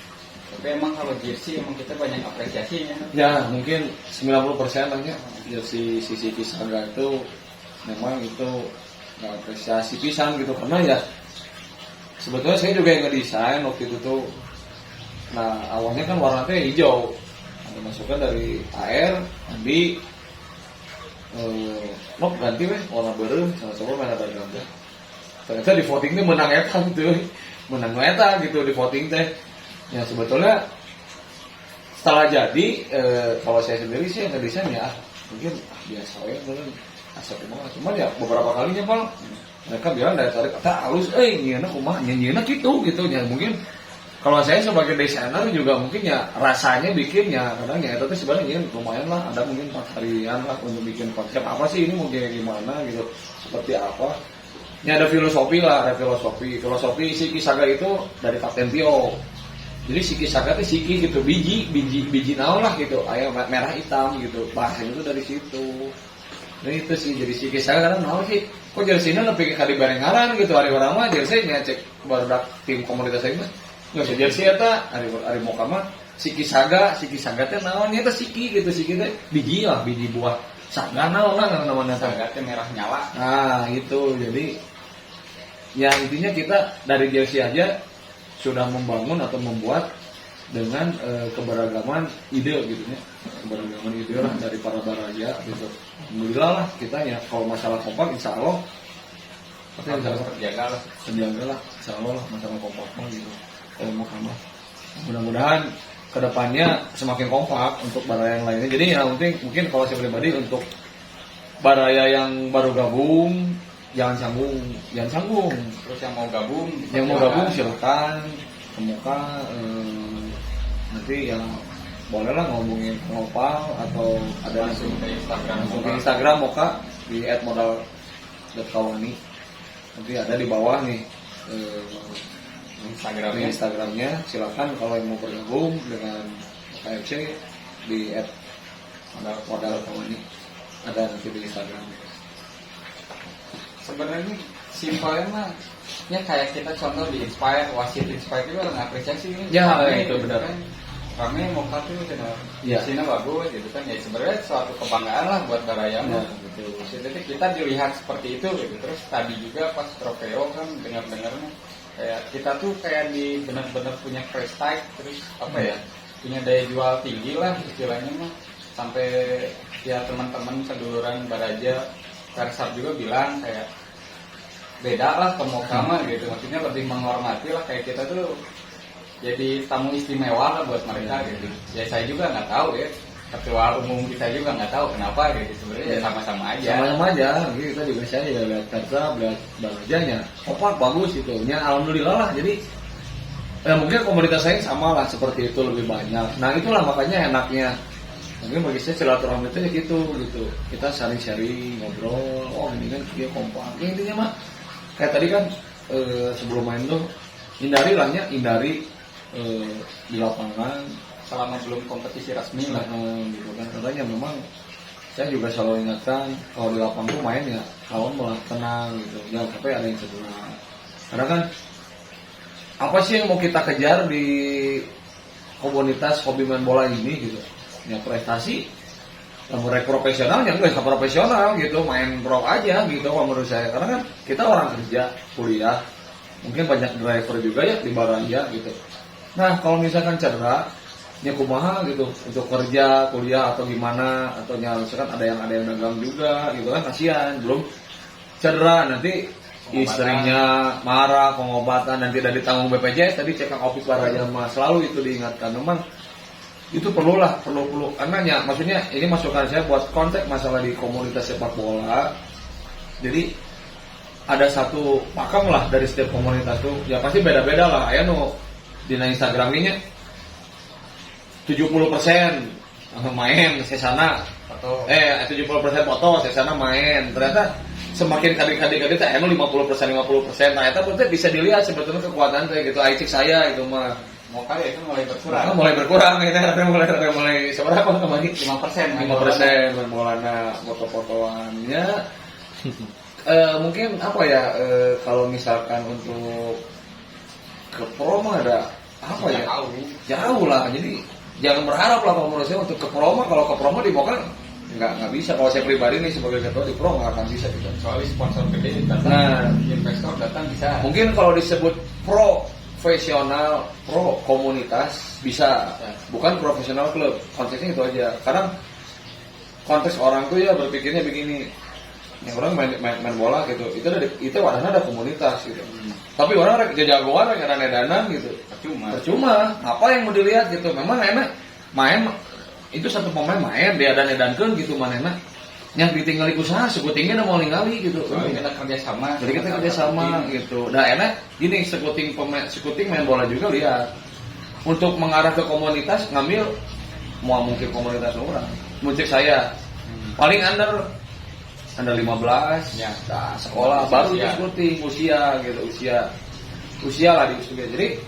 tapi emang kalau jersey emang kita banyak apresiasinya
ya mungkin 90% lah ya jersey sisi Kisaga itu memang itu apresiasi pisan gitu karena ya sebetulnya saya juga yang ngedesain waktu itu tuh nah awalnya kan warnanya hijau ada masukan dari air Andi ganti warna biru sama-sama main ada ganti ternyata di voting teh menang eta gitu di voting teh ya sebetulnya setelah jadi kalau saya sendiri sih yang ngedesain ya mungkin biasa ya belum asal cuman ya beberapa kalinya Bang mereka bilang daya tarik kata halus nyeuna kumaha nyeuna gitu ya mungkin kalau saya sebagai desainer juga mungkin ya rasanya bikin ya kadang ya itu sebenarnya lumayan lah ada mungkin 4 harian lah untuk bikin konsep apa sih ini mungkin gimana gitu seperti apa ini ada filosofi si Kisaga itu dari Kapten Tio jadi si Kisaga itu siki gitu biji naon lah gitu ayam merah hitam gitu bahasanya itu dari situ. Nah itu sih jadi si Kisaga kadang naon sih kok jersey-nya lebih ke kali barengaran gitu hari orang mah jersey-nya cek barudak tim komunitas saya mah nggak usah jersey eta hari Moka mah si Kisaga teh naon eta siki gitu siki teh biji buah saga naon lah namanya
saga teh merah nyala
nah itu jadi ya intinya kita dari jersey aja sudah membangun atau membuat dengan keberagaman ide gitu ya keberagaman ide lah dari para baraja gitu alhamdulillah lah kita ya kalau masalah kompak insya Allah terjaga lah insya Allah lah masalah kompak mah gitu kalau mau Mudah-mudahan kedepannya semakin kompak untuk baraya yang lainnya. Jadi ya mungkin kalau saya pribadi untuk baraya yang baru gabung jangan canggung.
Terus yang mau gabung
Silakan kemuka, nanti ya bolehlah ngomongin ngopal atau ada
langsung ke Instagram.
langsung ke Instagram Moka di @modal.kawani. Nanti ada di bawah nih
Instagramnya.
Instagramnya. Silakan kalau yang mau bergabung dengan KFC di @modal.kawani, ada nanti di Instagram.
Sebenarnya simpelnya mah ya kayak kita contoh di Inspire, wasit Inspire juga ngapresiasi ini.
Ya,
Rame,
itu
gitu
benar.
kan. Rame Moka tuh cenah.
Ya.
Isinya bagus gitu kan. Ya sebenarnya suatu kebanggaan lah buat Baraya mah.
Ya, betul.
Jadi kita dilihat seperti itu gitu. Terus tadi juga pas trofeo kan dengar-dengarnya kayak kita tuh kayak di benar-benar punya price tag, terus apa ya, punya daya jual tinggi lah istilahnya mah. Sampai ya teman-teman seduluran Baraja Persab juga bilang kayak beda lah ke Moka mah gitu, maksudnya lebih menghormati lah, kayak kita tuh jadi tamu istimewa lah buat mereka gitu. Ya saya juga nggak tahu ya, ketua umum kita juga nggak tahu kenapa gitu, sebenarnya ya sama-sama aja.
Sama-sama aja, kita juga saya ya lihat Persab, lihat Barajanya, kompak bagus gitu. Ya alhamdulillah lah. Jadi ya mungkin komunitas saya sama lah seperti itu, lebih banyak. Nah itulah makanya enaknya. Mungkin bagi saya silaturahmi itu ya gitu. Kita sharing-sharing, ngobrol. Oh ini kan dia kompak. Ya, intinya mah kayak tadi kan sebelum main tuh hindari di lapangan
Selama belum kompetisi resmi lah.
gitu kan. Katanya memang saya juga selalu ingatkan kalau di lapangan tuh main ya lawan malah tenang gitu. Jangan sampai ada yang cedera. Karena kan apa sih yang mau kita kejar di komunitas hobi main bola ini gitu? Ya prestasi, mereka profesionalnya enggak profesional gitu, main pro aja gitu kalau menurut saya. Karena kan kita orang kerja, kuliah, mungkin banyak driver juga ya di Baraya gitu. Nah kalau misalkan cedera, ya kumaha gitu untuk kerja, kuliah atau gimana, atau misalkan ada yang dagang juga gitu kan, kasihan belum cedera nanti istrinya marah, pengobatan nanti dari tanggung BPJS. Tadi cekang office Baraya mah selalu itu diingatkan, memang itu perlu karena ya maksudnya ini masukan saya buat konteks masalah di komunitas sepak bola. Jadi ada satu pakem lah dari setiap komunitas tuh, ya pasti beda-beda lah. Aya nu di Instagram ini 70% main sesana
Atau
70% foto sesana main. Ternyata semakin kali-kali teh anu 50%. Nah itu berarti bisa dilihat sebetulnya kekuatan teh gitu. Cek saya itu mah
Moka ya itu mulai berkurang.
mulai berkurang ini mulai seberapa kemarin
5%.
5% main bolana, foto-fotoannya. Mungkin apa ya, kalau misalkan untuk ke pro mah ada apa ya, jauh lah. Jadi jangan berharap lah kalau menurut saya untuk ke pro mah. Kalau ke pro mah di Moka nggak bisa. Kalau saya pribadi nih sebagai ketua di pro nggak akan bisa gitu.
Kecuali sponsor gede datang, investor datang bisa.
Mungkin kalau disebut profesional, pro komunitas bisa, bukan profesional klub. Konteksnya itu aja. Kadang konteks orang tuh ya berpikirnya begini, yang orang main bola gitu, itu wadahnya ada komunitas gitu. Tapi orang rek jagoan rek edan-edanan gitu. Percuma. Apa yang mau dilihat gitu? Memang enak main itu satu pemain main dia edan-edankeun gitu manehna. Yang ditinggali usaha sekutingnya udah mau ningali gitu.
Kita kerjasama.
Jadi kita kerjasama gitu. Nah enak gini, sekuting main bola juga lihat. Untuk mengarah ke komunitas ngambil mau mungkin komunitas orang. Muncul saya paling under 15
ya.
Nah, sekolah baru dia sekuting usia lah di usia. Jadi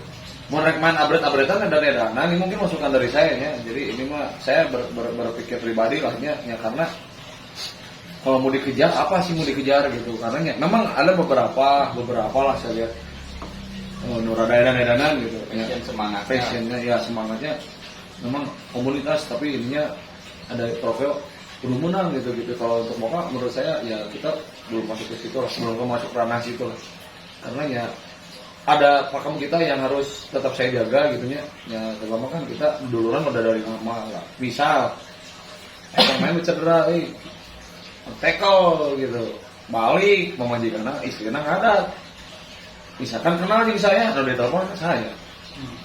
mau main abret-abretan dan edanan ini mungkin masukan dari saya ya. Jadi ini mah saya berpikir pribadi lah ya karena kalau mau dikejar apa sih mau dikejar gitu, karena memang ada beberapa lah saya lihat edanan gitu ya, semangatnya memang komunitas, tapi ininya ada trofeo belum menang gitu. Kalau untuk Moka menurut saya ya kita belum masuk ke situ lah, belum masuk ranah situ lah, karena ya ada pakem kita yang harus tetap saya jaga gitunya ya. Terutama kan kita duluan udah dari lama lah, misal pemain cedera tackle gitu, balik memajikan istrinya nggak ada, misalkan kenal jadi saya, udah ditelepon ke saya,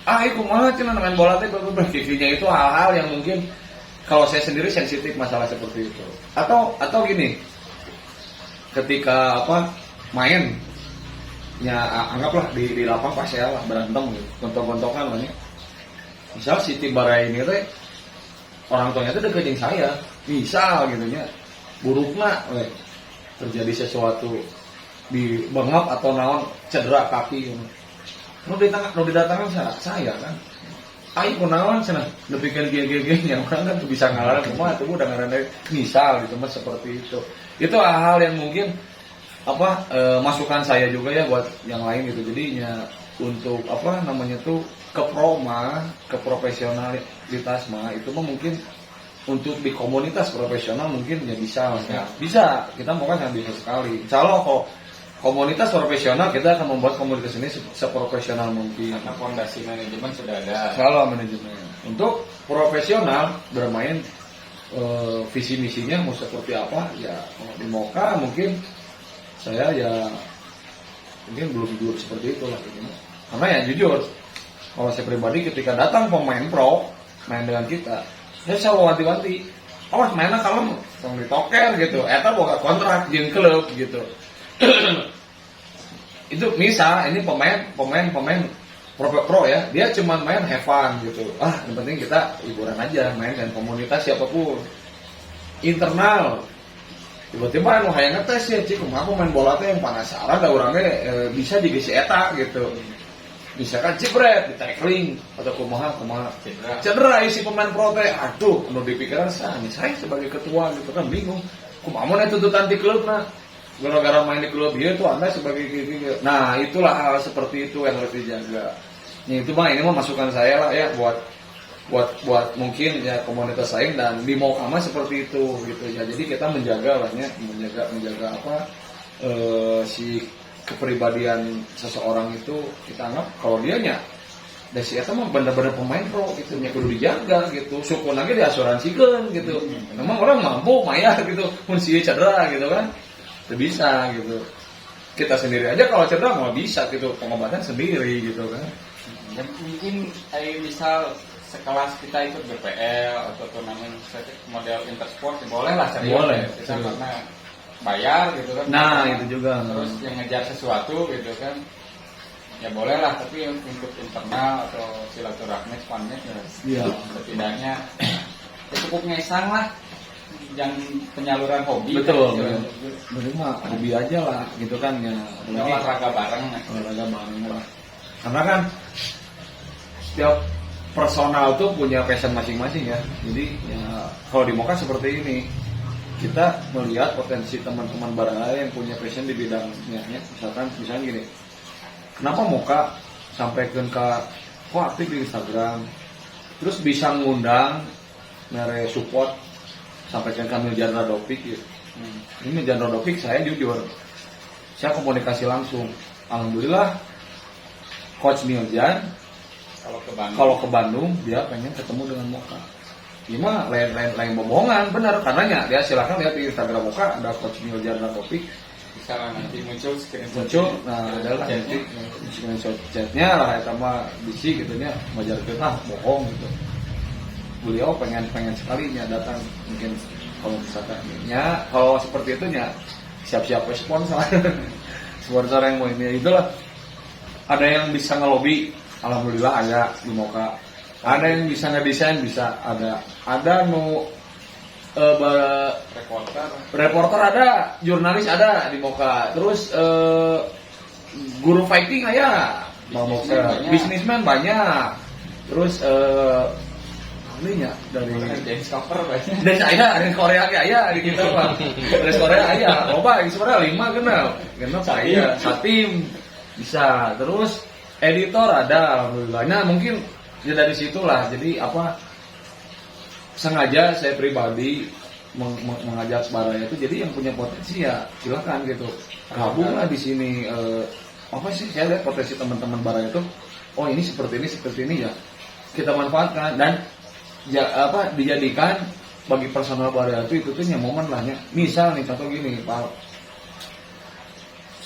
Kumaha cenah main bola teh kikinya itu hal-hal yang mungkin kalau saya sendiri sensitif masalah seperti itu. Atau gini, ketika main ya anggaplah di lapang pas ya lah berantem gitu, gontok-gontokan lah ya. Misal Siti Barai ini teh orang tuanya tuh deketin saya, misal gitu nya. Burukna terjadi sesuatu di bengap atau naon cedera kaki gitu. Nu didatangan saya kan. Aing kunaon cenah nepikeun kieu-kieu orang kan bisa ngalarang kumaha tuh udah ngaranna misal gitu mas seperti itu. Itu hal yang mungkin masukan saya juga ya buat yang lain gitu. Jadinya untuk keprofesionalitas mah itu mah mungkin untuk di komunitas profesional mungkin ya bisa mas ya. Bisa kita mau kan bisa sekali. Insya Allah kok komunitas profesional kita akan membuat komunitas ini seprofesional mungkin.
Karena fondasi manajemen sudah ada.
Kalau manajemen untuk profesional bermain visi misinya mau seperti apa ya kalau di Moka mungkin saya ya mungkin belum seperti itulah gitu. Karena ya jujur kalau saya pribadi ketika datang pemain pro main dengan kita saya selalu wanti-wanti awas mainnya kalem tong ditoker gitu eta boga kontrak jeung klub gitu. Itu misal ini pemain pro ya dia cuma main have fun gitu yang penting kita hiburan aja main dengan komunitas siapapun internal tiba-tiba hayang ngetes ya cik kumaha main bola teh yang penasaran da urangnya bisa juga si eta gitu misalkan cipret di tackling atau kumaha cedera isi pemain pro teh aduh anu dipikiran saya sebagai ketua gitu kan bingung kumaha mun tuntutan di klubna gara-gara main di klub dia tuh Anda sebagai gitu. Nah, itulah hal seperti itu yang harus dijaga. Ya, itu Bang, ini mah masukan saya lah ya buat mungkin ya komunitas lain dan di Mokama seperti itu gitu ya. Jadi kita menjaga si kepribadian seseorang itu kita anggap kalau dianya si eta mah bener-bener pemain pro gitu nya kudu dijaga gitu. Sukun lagi diasuransikan gitu. Memang orang mampu maya gitu mun si cedera gitu kan. Itu bisa gitu. Kita sendiri aja kalau cedera nggak bisa gitu pengobatan sendiri gitu kan.
Dan mungkin kayak misal sekelas kita ikut BPL atau turnamen model intersport boleh lah serius.
Boleh.
Kita karena bayar gitu kan.
Nah itu juga.
Terus yang ngejar sesuatu gitu kan. Ya boleh lah tapi untuk internal atau silaturahmi spannya ya setidaknya ya cukup ngesang lah. Yang penyaluran hobi
betul
kan,
betul mah hobi aja lah gitu kan ya
olahraga bareng
lah karena kan setiap personal tuh punya passion masing-masing ya jadi ya kalau di Moka seperti ini kita melihat potensi teman-teman barangkali yang punya passion di bidangnya ya. misalnya gini kenapa Moka sampaikan ke aktif di Instagram terus bisa ngundang mere support sampaikan kami Miljan Radovik gitu. Ini Miljan Radovik saya jujur saya komunikasi langsung alhamdulillah Coach Miljan kalau ke Bandung dia pengen ketemu dengan Moka gimana lain bohongan benar karenanya dia silakan lihat di Instagram Moka ada Coach Miljan Radovik
bisa nanti muncul
nah adalah nanti screenshot chatnya lah ya sama bisi gitu nya ngajar kita bohong gitu beliau pengen sekali datang mungkin kalau misalkan ya kalau seperti itu ya siap-siap sponsor sponsor yang mau ini itulah ada yang bisa ngelobi alhamdulillah ada di Moka ada yang bisa ngedesain bisa ada reporter ada jurnalis ada di Moka terus guru fighting ada bisnismen banyak terus dari
James Cover banyak.
Dan dari Korea kayak di kita Pak. Dari Korea aya, loba sebenarnya 5 kenal saya, Satim bisa. Terus editor ada alhamdulillah. Nah, mungkin ya dari situlah. Jadi sengaja saya pribadi mengajak Baraya itu jadi yang punya potensi ya silakan gitu. Gabunglah di sini saya lihat potensi teman-teman Baraya itu ini seperti ini ya. Kita manfaatkan dan dijadikan bagi personal Baraya itu tuh momen lah ya. Misal nih contoh gini, Pak.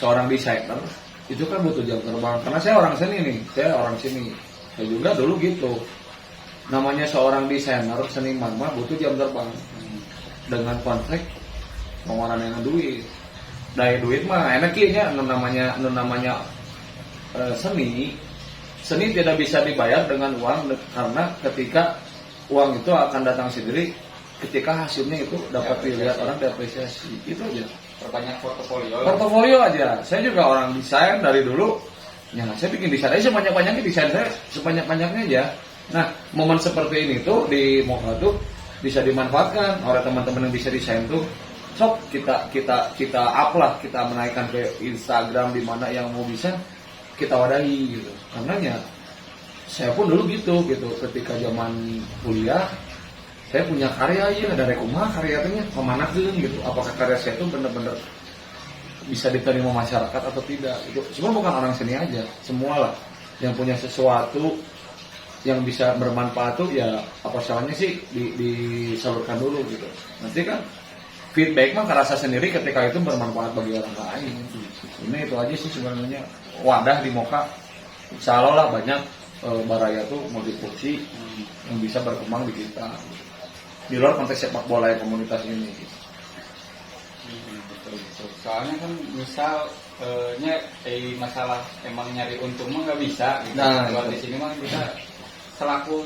Seorang desainer itu kan butuh jam terbang karena saya orang sini nih, saya orang sini. saya juga dulu gitu. Namanya seorang desainer seniman mah butuh jam terbang dengan kontrak pengeluaran yang duit. Dari duit mah enak ya, namanya seni tidak bisa dibayar dengan uang karena ketika uang itu akan datang sendiri ketika hasilnya itu dapat dilihat orang, diapresiasi. Itu aja.
Perbanyak
Portofolio aja. Saya juga orang desain dari dulu. Ya, saya bikin desain aja sebanyak-banyaknya, desain saya sebanyak-banyaknya aja. Nah, momen seperti ini tuh di Moka tuh bisa dimanfaatkan oleh teman-teman yang bisa desain tuh. Sok kita up lah, kita menaikkan ke Instagram di mana yang mau bisa kita wadahi gitu. Karenanya saya pun dulu gitu ketika zaman kuliah saya punya karya ya dari kumaha karyanya pemanakeun gitu. Apakah karya saya itu benar-benar bisa diterima masyarakat atau tidak? Itu semua bukan orang seni aja, semualah yang punya sesuatu yang bisa bermanfaat tuh ya apa salahnya sih disalurkan dulu gitu. Nanti kan feedback mah kerasa sendiri ketika itu bermanfaat bagi orang lain. Ini itu aja sih sebenarnya wadah di Moka. Insya Allah lah banyak baraya tuh multifungsi yang bisa berkembang di kita di luar konteks sepak bola ya komunitas ini.
Betul. Soalnya kan misalnya masalah emang nyari untung mah nggak bisa gitu.
Nah,
kalau di sini mah kita selaku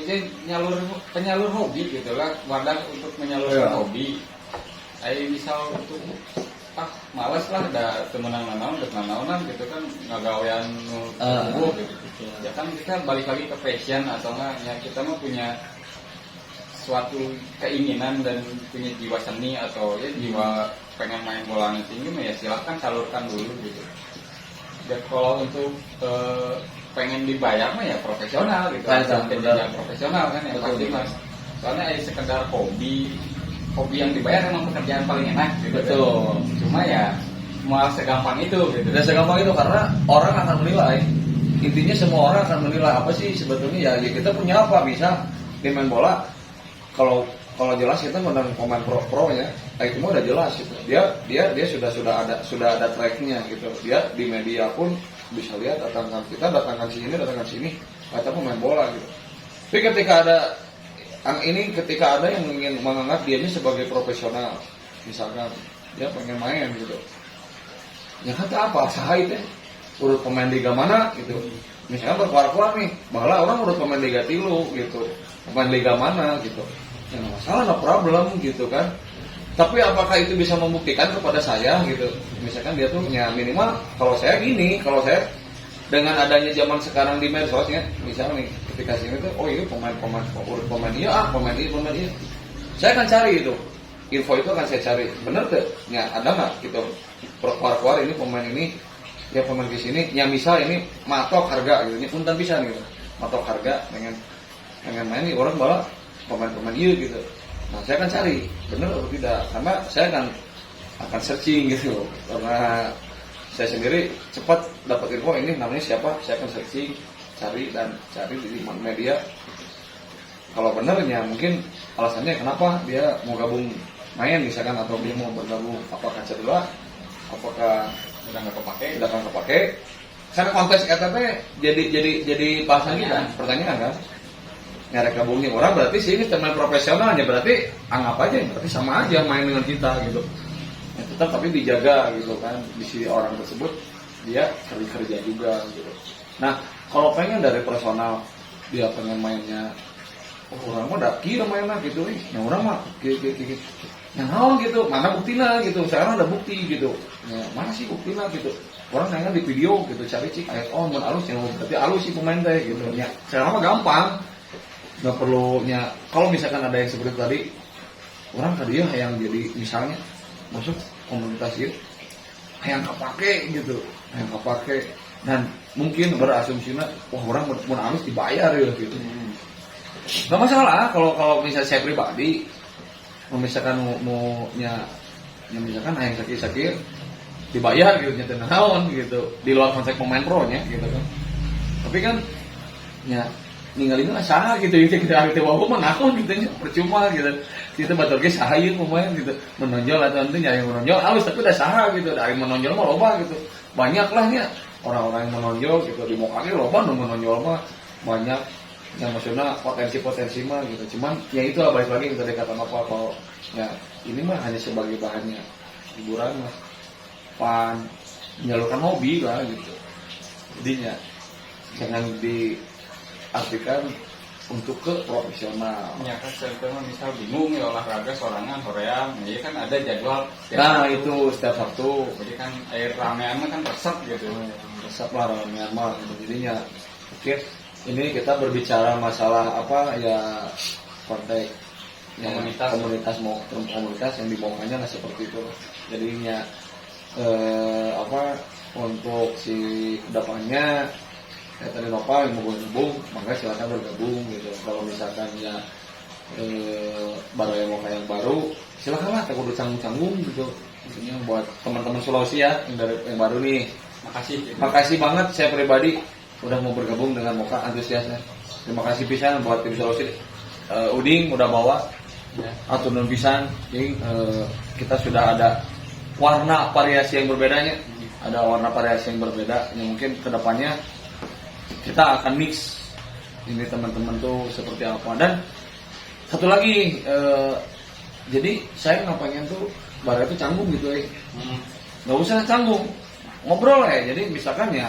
penyalur hobi gitu lah, wadah untuk menyalurkan hobi. Misal untuk malas lah ada temenan nanaon gitu kan ngagawean gitu. Ya kan kita balik lagi ke passion atau enggak ya kita mah punya suatu keinginan dan punya jiwa seni atau ya jiwa pengen main bola tinggi ya silahkan salurkan dulu gitu. Dan kalau untuk pengen dibayar mah ya profesional gitu. Yang profesional kan ya pasti mas. Soalnya sekedar hobi yang dibayar emang pekerjaan paling enak gitu.
Betul.
Cuma ya malah segampang itu gitu.
Dan segampang itu karena orang akan menilai. Intinya semua orang akan menilai apa sih sebetulnya ya kita punya apa bisa di main bola. Kalau jelas kita menang pemain pro ya, itu mah udah jelas gitu. Dia sudah ada tracknya gitu. Dia di media pun bisa lihat datangkan datangkan sini, kata pemain bola gitu. Tapi ketika ada yang ingin menganggap dianya sebagai profesional, misalkan dia pengen main gitu, ya kata apa sahai teh urut pemain liga mana gitu. Misalkan berkuar-kuar nih, malah orang urut pemain liga 3 gitu, pemain liga mana gitu. Ya nggak masalah, no problem gitu kan. Tapi apakah itu bisa membuktikan kepada saya gitu? Misalkan dia tuh ya minimal kalau saya dengan adanya zaman sekarang di medsos ya, misalnya nih ketika sini tuh oh ini pemain iya. Saya akan cari itu. Info itu akan saya cari. Bener tuh? Ya ada nggak gitu? Keluar ini pemain ini ya pemain di sini yang misal ini matok harga gitu. Ini punten bisa nih gitu. Matok harga pengen main nih orang bola pemain iya gitu. Nah saya akan cari benar atau tidak karena saya akan searching gitu karena saya sendiri cepat dapat info ini namanya siapa saya akan searching cari di media. Kalau benarnya mungkin alasannya kenapa dia mau gabung main misalkan atau dia mau bergabung apakah cedera apakah
udah nggak
kepake karena konteks ETP jadi bahasan kita pertanyaan kan nyari gabungnya orang berarti sini teman profesionalnya berarti anggap aja berarti sama aja main dengan kita gitu ya, tetap tapi dijaga gitu kan di sini orang tersebut dia kerja juga gitu. Nah kalau pengen dari personal dia pengen mainnya orang mah udah kira mainnya gitu yang orang mah gitu yang naon gitu mana buktinya gitu sekarang ada bukti gitu ya, mana sih buktinya gitu orang nanya di video gitu cari cik ayat mun alus yang berarti alus sih pemain teh gitu ya sekarang mah gampang nggak perlunya kalau misalkan ada yang seperti tadi orang tadi ya yang jadi misalnya masuk komunitas itu yang kepake gitu yang kepake dan mungkin berasumsinya wah orang mau alus dibayar ya gitu nggak masalah kalau misalnya saya pribadi misalkan maunya misalkan yang sakit dibayar gitu nyetir naon gitu di luar konteks pemain pro nya gitu kan tapi kan ya ninggalin lah sah gitu kita wae menakon gitu percuma gitu kita batur ge saha ieu pemain gitu menonjol atau nanti yang menonjol halus tapi udah saha gitu dari menonjol mah loba gitu banyak lah nya orang-orang yang menonjol gitu di Moka ge loba nu menonjol mah banyak yang maksudnya potensi mah gitu. Cuman ya itu lah, balik lagi kita dikatakan apa kalau ya ini mah hanya sebagai bahannya hiburan mah, pan, menyalurkan hobi lah gitu. Jadinya jangan diartikan untuk ke profesional.
Ya kan saya misal bingung ya olahraga sorangan hoream, jadi kan ada jadwal setiap
Nah
Sabtu.
itu setiap Sabtu
Jadi kan air ramean mah kan resep gitu.
resep lah Myanmar gitu. Jadinya oke, ini kita berbicara masalah apa ya, konteks ya, komunitas yang dibawahnya lah seperti itu. Jadinya apa untuk si kedepannya tadi Nopal yang mau bergabung, maka silakan bergabung gitu. Kalau misalkan ya baru yang mau yang baru, silakanlah tak kudu canggung-canggung gitu. Intinya buat teman-teman Sulawesi ya yang baru nih,
Makasih. Gitu.
makasih banget saya pribadi udah mau bergabung dengan Moka, antusiasnya. Terima kasih pisan buat tim Sulawesi. Uding udah bawa
Ya.
atau non pisan, jadi kita sudah ada warna variasi yang berbedanya, ada warna variasi yang berbeda yang mungkin kedepannya kita akan mix ini teman-teman tuh seperti apa. Dan satu lagi jadi saya nggak pengen tuh bara itu canggung gitu nggak usah canggung, ngobrol ya. Jadi misalkan ya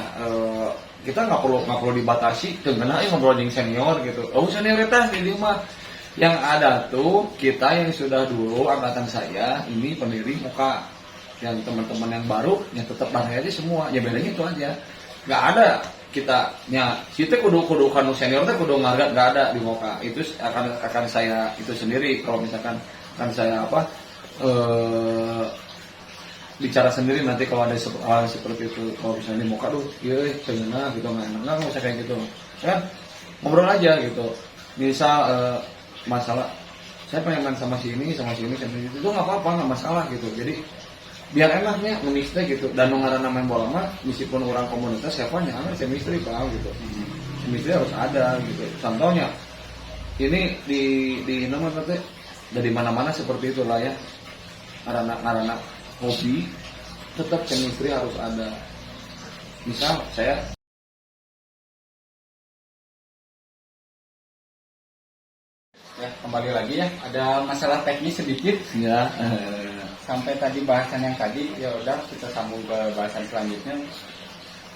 kita nggak perlu dibatasi dengan ngobrol dengan senior gitu, senioritas ini mah yang ada tuh kita yang sudah dulu angkatan saya ini pendiri Muka, yang teman-teman yang baru yang tetap bareng aja semua, ya bedanya itu aja. Nggak ada kita nya kita kudu kanu senior teh kudu ngarga, nggak ada di Moka. Itu akan saya itu sendiri kalau misalkan akan saya apa bicara sendiri nanti kalau ada hal seperti itu. Kalau misalnya di Moka tuh iya pengenah gitu, nggak usah kayak gitu kan, ngobrol aja gitu. Misal masalah saya pengen main sama sini itu nggak apa-apa, nggak masalah gitu. Jadi biar enaknya nge-mixnya gitu. Dan ngarana main bola mah meskipun orang komunitas siapanya chemistry Pak gitu. Chemistry harus ada gitu. Contohnya ini di nama teh dari mana-mana seperti itulah ya. Ngarana hobi tetap chemistry harus ada. Misal saya
Ya, kembali lagi ya, ada masalah teknis sedikit.
ya
Sampai tadi bahasan yang tadi, ya udah kita sambung ke bahasan selanjutnya.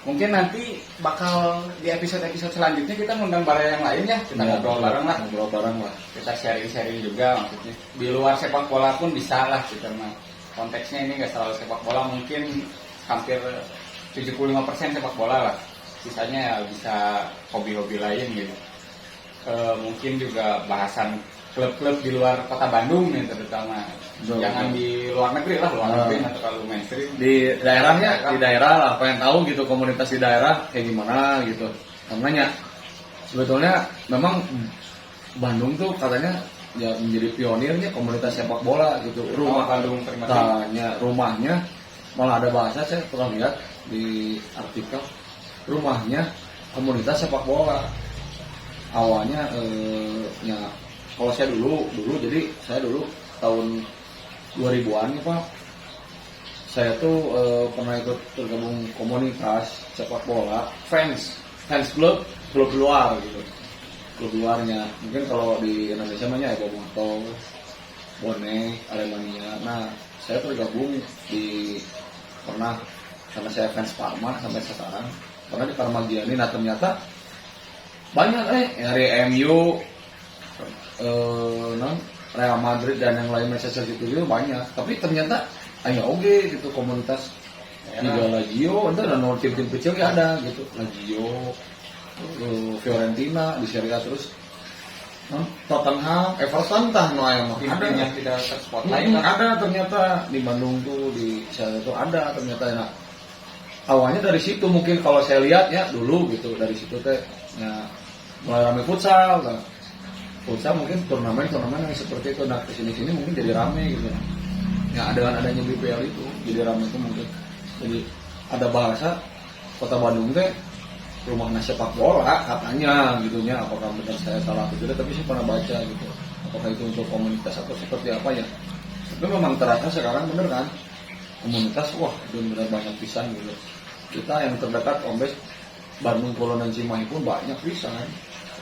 Mungkin nanti bakal di episode-episode selanjutnya kita ngundang barang yang lain ya, kita ngobrol bareng lah.
Ngobrol bareng lah.
Kita sharing-sharing juga maksudnya. Di luar sepak bola pun bisa lah kita mah. Konteksnya ini nggak selalu sepak bola, mungkin hampir 75% sepak bola lah. Sisanya ya bisa hobi-hobi lain gitu. Mungkin juga bahasan klub-klub di luar kota Bandung nih terutama. Jangan di luar negeri lah, luar negeri atau kalau mainstream.
Di daerahnya, di daerah lah, pengen tahu gitu komunitas di daerah kayak gimana gitu. Karena sebetulnya memang Bandung tuh katanya ya menjadi pionirnya komunitas sepak bola gitu.
Bandung
rumahnya malah ada bahasa saya pernah lihat di artikel, rumahnya komunitas sepak bola. Awalnya ya kalau saya dulu jadi saya dulu tahun 2000-an nih Pak, saya tuh pernah ikut tergabung komunitas sepak bola fans klub luar gitu, klub luarnya mungkin kalau di Indonesia namanya ya Boboto, Bonek, Aremania. Nah saya tergabung di pernah karena saya fans Parma sampai sekarang pernah di Parma Giani. Nah ternyata banyak dari MU, Real Madrid dan yang lain Manchester City juga banyak. Tapi ternyata ayo oke gitu komunitas Liga Lazio, entar ada tim-tim kecil ya ada gitu. Lazio, Fiorentina di Serie A terus Tottenham, Everton tah no aya mah. Ada
yang tidak terspotlight lah.
ada ternyata di Bandung tuh di Serie itu ada ternyata. Nah, awalnya dari situ mungkin kalau saya lihat ya dulu gitu dari situ teh ya mulai rame futsal. Nah, futsal mungkin turnamen yang seperti itu. Nah kesini mungkin jadi rame gitu ya, dengan adanya BPL itu jadi rame itu mungkin. Jadi ada bahasa kota Bandung teh rumah sepak bola katanya gitunya, apakah benar saya salah atau tidak, tapi saya pernah baca gitu apakah itu untuk komunitas atau seperti apa ya. Tapi memang terasa sekarang bener kan komunitas, wah benar banyak pisan gitu. Kita yang terdekat Ombes Bandung, Kulon dan Cimahi pun banyak pisan.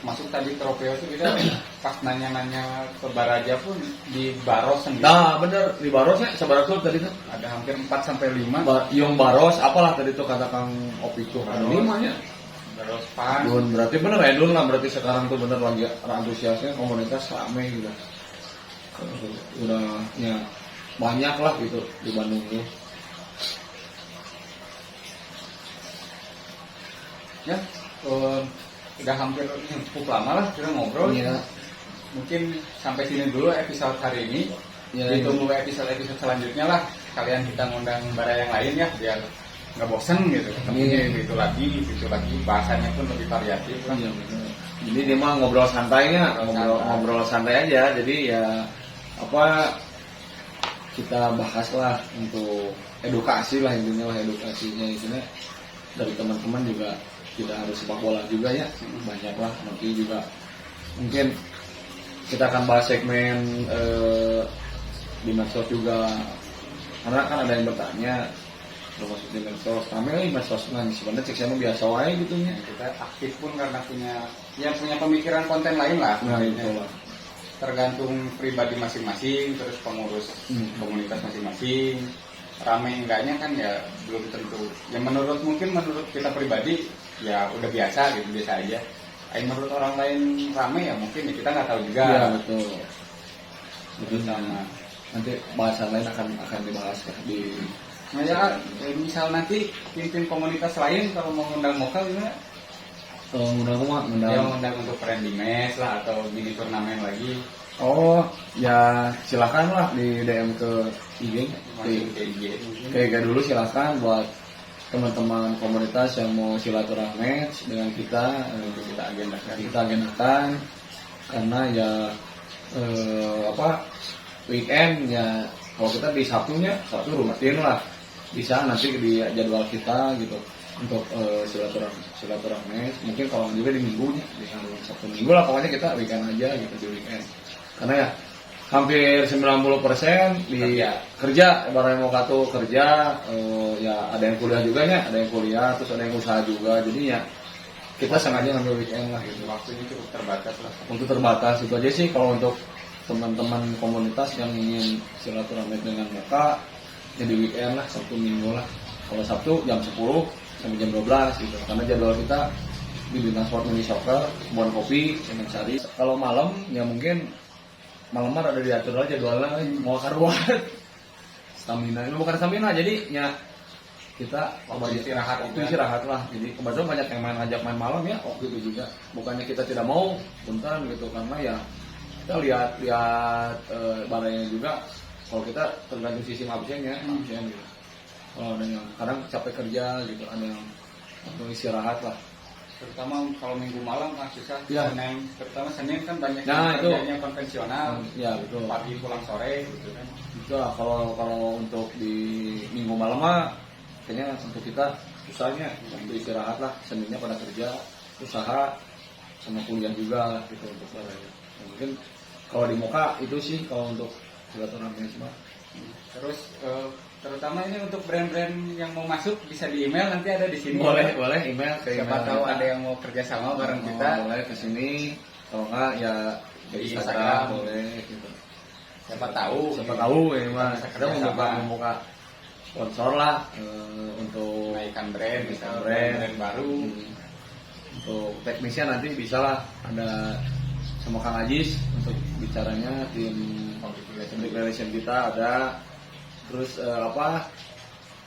masuk tadi Tropeo itu kita pas nanya-nanya ke Baraja pun di Baros sendiri
Nah bener di Barosnya seberapa tuh tadi tuh?
ada hampir 4 sampai 5
Yung Baros apalah tadi tuh kata Kang Opi tuh ada
Baros.
5 nya.
Baros Pan
Dun berarti bener ya Dun lah berarti sekarang tuh bener lagi antusiasnya komunitas rame gitu. Udah ya banyak lah gitu di Bandung tuh.
ya udah hampir cukup lama lah kita ngobrol
Iya.
mungkin sampai sini dulu episode hari ini
Ya,
ditunggu episode selanjutnya lah kalian kita ngundang bara yang lain ya biar nggak bosen gitu ketemunya
Iya.
itu lagi bahasanya pun lebih variatif lah.
Iya bener. Jadi dia mah ngobrol santainya, ngobrol santai aja. Jadi ya apa kita bahas lah untuk edukasi lah intinya lah edukasinya intinya dari teman-teman juga tidak harus sepak bola juga ya banyak lah nanti juga mungkin kita akan bahas segmen di medsos juga karena kan ada yang bertanya termasuk di medsos kami medsos kan sebenarnya cek sama biasa wae gitu nya.
Kita aktif pun karena punya pemikiran konten lain lah.
Nah
Intinya.
itu lah.
Tergantung pribadi masing-masing terus pengurus komunitas masing-masing rame enggaknya kan ya belum tentu ya menurut kita pribadi ya udah biasa gitu biasa aja. Menurut orang lain rame ya mungkin ya kita nggak tahu juga.
Iya betul. Betul
Sama.
sama. Nanti bahasan lain akan dibahas ya di
Nah ya, misal nanti pimpin komunitas lain kalau mau ngundang Mokal gimana?
undang
Ya ngundang untuk friendly match lah atau mini turnamen lagi.
Oh ya silakan lah di DM ke IG
Masuk ke IG mungkin.
kayak dulu silakan buat teman-teman komunitas yang mau silaturahmi dengan kita kita agendakan karena ya weekend ya kalau kita di Sabtu rumatin lah bisa nanti di jadwal kita gitu untuk silaturahmi mungkin kalau juga di minggunya di Sabtu Minggu lah pokoknya kita weekend aja gitu di weekend karena ya hampir 90% di kerja barang mau katu kerja ya ada yang kuliah juga ya ada yang kuliah terus ada yang usaha juga jadi ya kita sengaja ngambil weekend lah gitu
Waktunya cukup terbatas lah.
untuk terbatas itu aja sih kalau untuk teman-teman komunitas yang ingin silaturahmi dengan mereka jadi weekend lah Sabtu Minggu lah kalau Sabtu jam 10 sampai jam 12 gitu karena jadwal kita di Bintang Sport Mini Soccer Kebun Kopi Seneng Sari kalau malam ya mungkin malam ada diatur aja jadwalnya mau karuan stamina ini bukan stamina jadi ya kita
Waktu
istirahat lah jadi kebetulan banyak yang ngajak main malam ya waktu itu juga bukannya kita tidak mau punten gitu karena ya kita lihat barangnya juga kalau kita tergantung sistem absennya gitu kalau ada yang kadang capek kerja gitu ada yang mau istirahat lah
Terutama kalau minggu malam kan susah.
Ya.
Terutama Senin kan banyak
Nah,
yang
itu.
kerjanya konvensional.
Ya betul.
Pagi pulang sore gitu kan.
Itu lah kalau untuk di minggu malam mah kayaknya untuk kita susahnya untuk istirahat lah Seninnya pada kerja usaha sama kuliah juga gitu untuk barangnya. Mungkin kalau di Moka itu sih kalau untuk silaturahmi semua.
Terus terutama ini untuk brand-brand yang mau masuk bisa di email nanti ada di sini.
Boleh email ke
Siapa
email
tahu
kita.
ada yang mau kerjasama bareng kita.
Boleh ke sini kalau enggak ya ke
Di
Instagram
Instagram.
boleh gitu.
Siapa tahu
Ya mah
Bisa
kita
kerjasama.
membuka sponsor lah untuk
menaikkan brand,
menaikkan
misal
brand.
brand baru.
Untuk teknisnya nanti bisa lah ada sama Kang Ajis untuk bicaranya tim public relation kita ada terus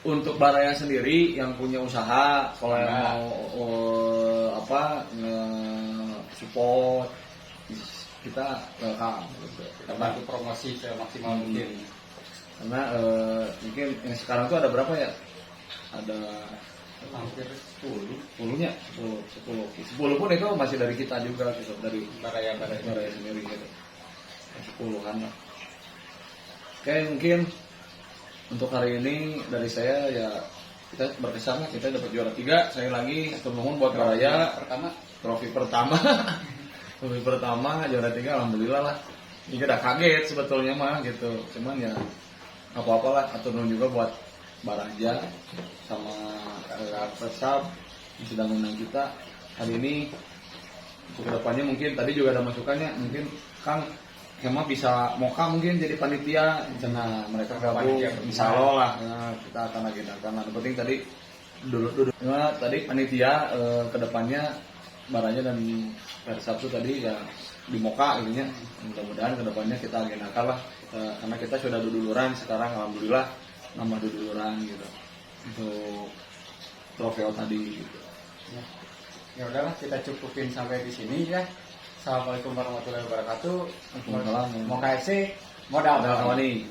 untuk Baraya sendiri yang punya usaha kalau yang
Nah.
mau support kita welcome gitu.
Kita bantu promosi semaksimal mungkin.
Karena mungkin yang sekarang tuh ada berapa ya ada
Hampir 10
10 pun itu masih dari kita juga gitu dari
baraya
Baraya sendiri gitu 10-an lah. Oke mungkin untuk hari ini dari saya ya kita berkesan lah kita dapat juara 3 saya lagi turun buat Baraya trofi pertama trofi pertama juara 3 alhamdulillah lah ini udah kaget sebetulnya mah gitu cuman ya apa-apa lah atur nuhun juga buat Baraja sama Persab yang sudah mengundang kita hari ini untuk kedepannya mungkin tadi juga ada masukannya, mungkin Kang Kema bisa Moka mungkin jadi panitia, nah mereka gabung,
Panitia bersama.
insya Allah lah, nah, kita akan agendakan. Nah, yang penting tadi dulu nah, tadi panitia kedepannya Baranya dan Persab tuh tadi ya di Moka ininya, mudah-mudahan kedepannya kita agendakan lah, karena kita sudah duduluran sekarang, alhamdulillah nama duduluran gitu untuk trofeo tadi gitu.
Ya udahlah, kita cukupin sampai di sini ya. Assalamualaikum warahmatullahi wabarakatuh.
Waalaikumsalam.
Mau KFC modal.
Ada kawan nih.